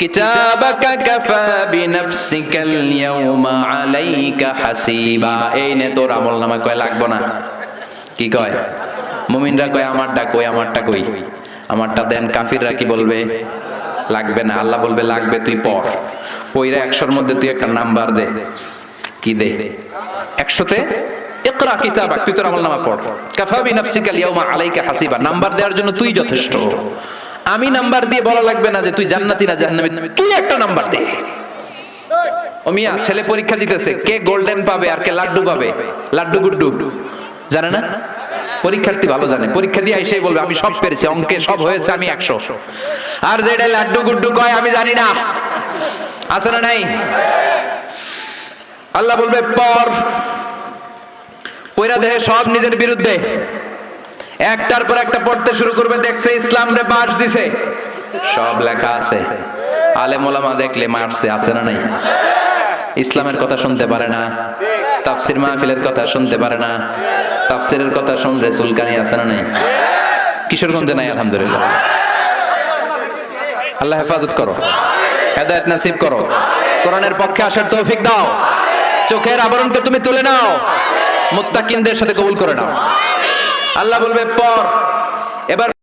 কিতাবাকা কাফা বিনাফসিকাল ইয়াউমা আলাইকা হাসিবা। এই নে তোর আমলনামা। কয় লাগবো না? কি কয়? মুমিনরা কয় আমারটা কই, আমারটা কই, আমারটা দেন। কাফিররা কি বলবে? লাগবে না। আল্লাহ বলবে লাগবে, তুই পড়। পইরা 100-র মধ্যে তুই একটা নাম্বার দে। কি দে? 100-তে ইকরা কিতাবাক, তুই তোর আমলনামা পড়। কাফা বিনাফসিকাল ইয়াউমা আলাইকা হাসিবা। নাম্বার দেওয়ার জন্য তুই যথেষ্ট। আমি নাম্বার দিয়ে বলা লাগবে না যে তুই জান্নাতি না জাহান্নামী, তুই একটা নাম্বার দে। ও মিয়া, ছেলে পরীক্ষা দিতেছে, কে গোল্ডেন পাবে আর কে লাড্ডু পাবে? লাড্ডু গুড্ডু জানে না? পরীক্ষার্থী ভালো জানে। পরীক্ষা দিয়ে এসেই বলবে আমি সব পেরেছি, অঙ্কে সব হয়েছে, আমি 100। আর যেটা লাড্ডু গুড্ডু কয় আমি জানি না। আছে না নাই? আল্লাহ বলবে পর। পয়রা দেহে সব নিজের বিরুদ্ধে, একটার পর একটা পড়তে শুরু করবে। দেখছে ইসলাম রে বাস দিছে, সব লেখা আছে। আলেম ওলামা দেখলে মারছে, আছে না নাই? ইসলামের কথা শুনতে পারে না, তাফসির মাহফিলের কথা শুনতে পারে না, তাফসিরের কথা শুনলে চুলকানি, আছে না নাই? কিশোরগঞ্জে নাই আলহামদুলিল্লাহ। আল্লাহ হেফাজত করো, হেদায়েত নসিব করো, কোরআনের পক্ষে আসার তৌফিক দাও, চোখের আবরণকে তুমি তুলে নাও, মুত্তাকিনদের সাথে কবুল করে নাও। আল্লাহ বলবে পর। এবার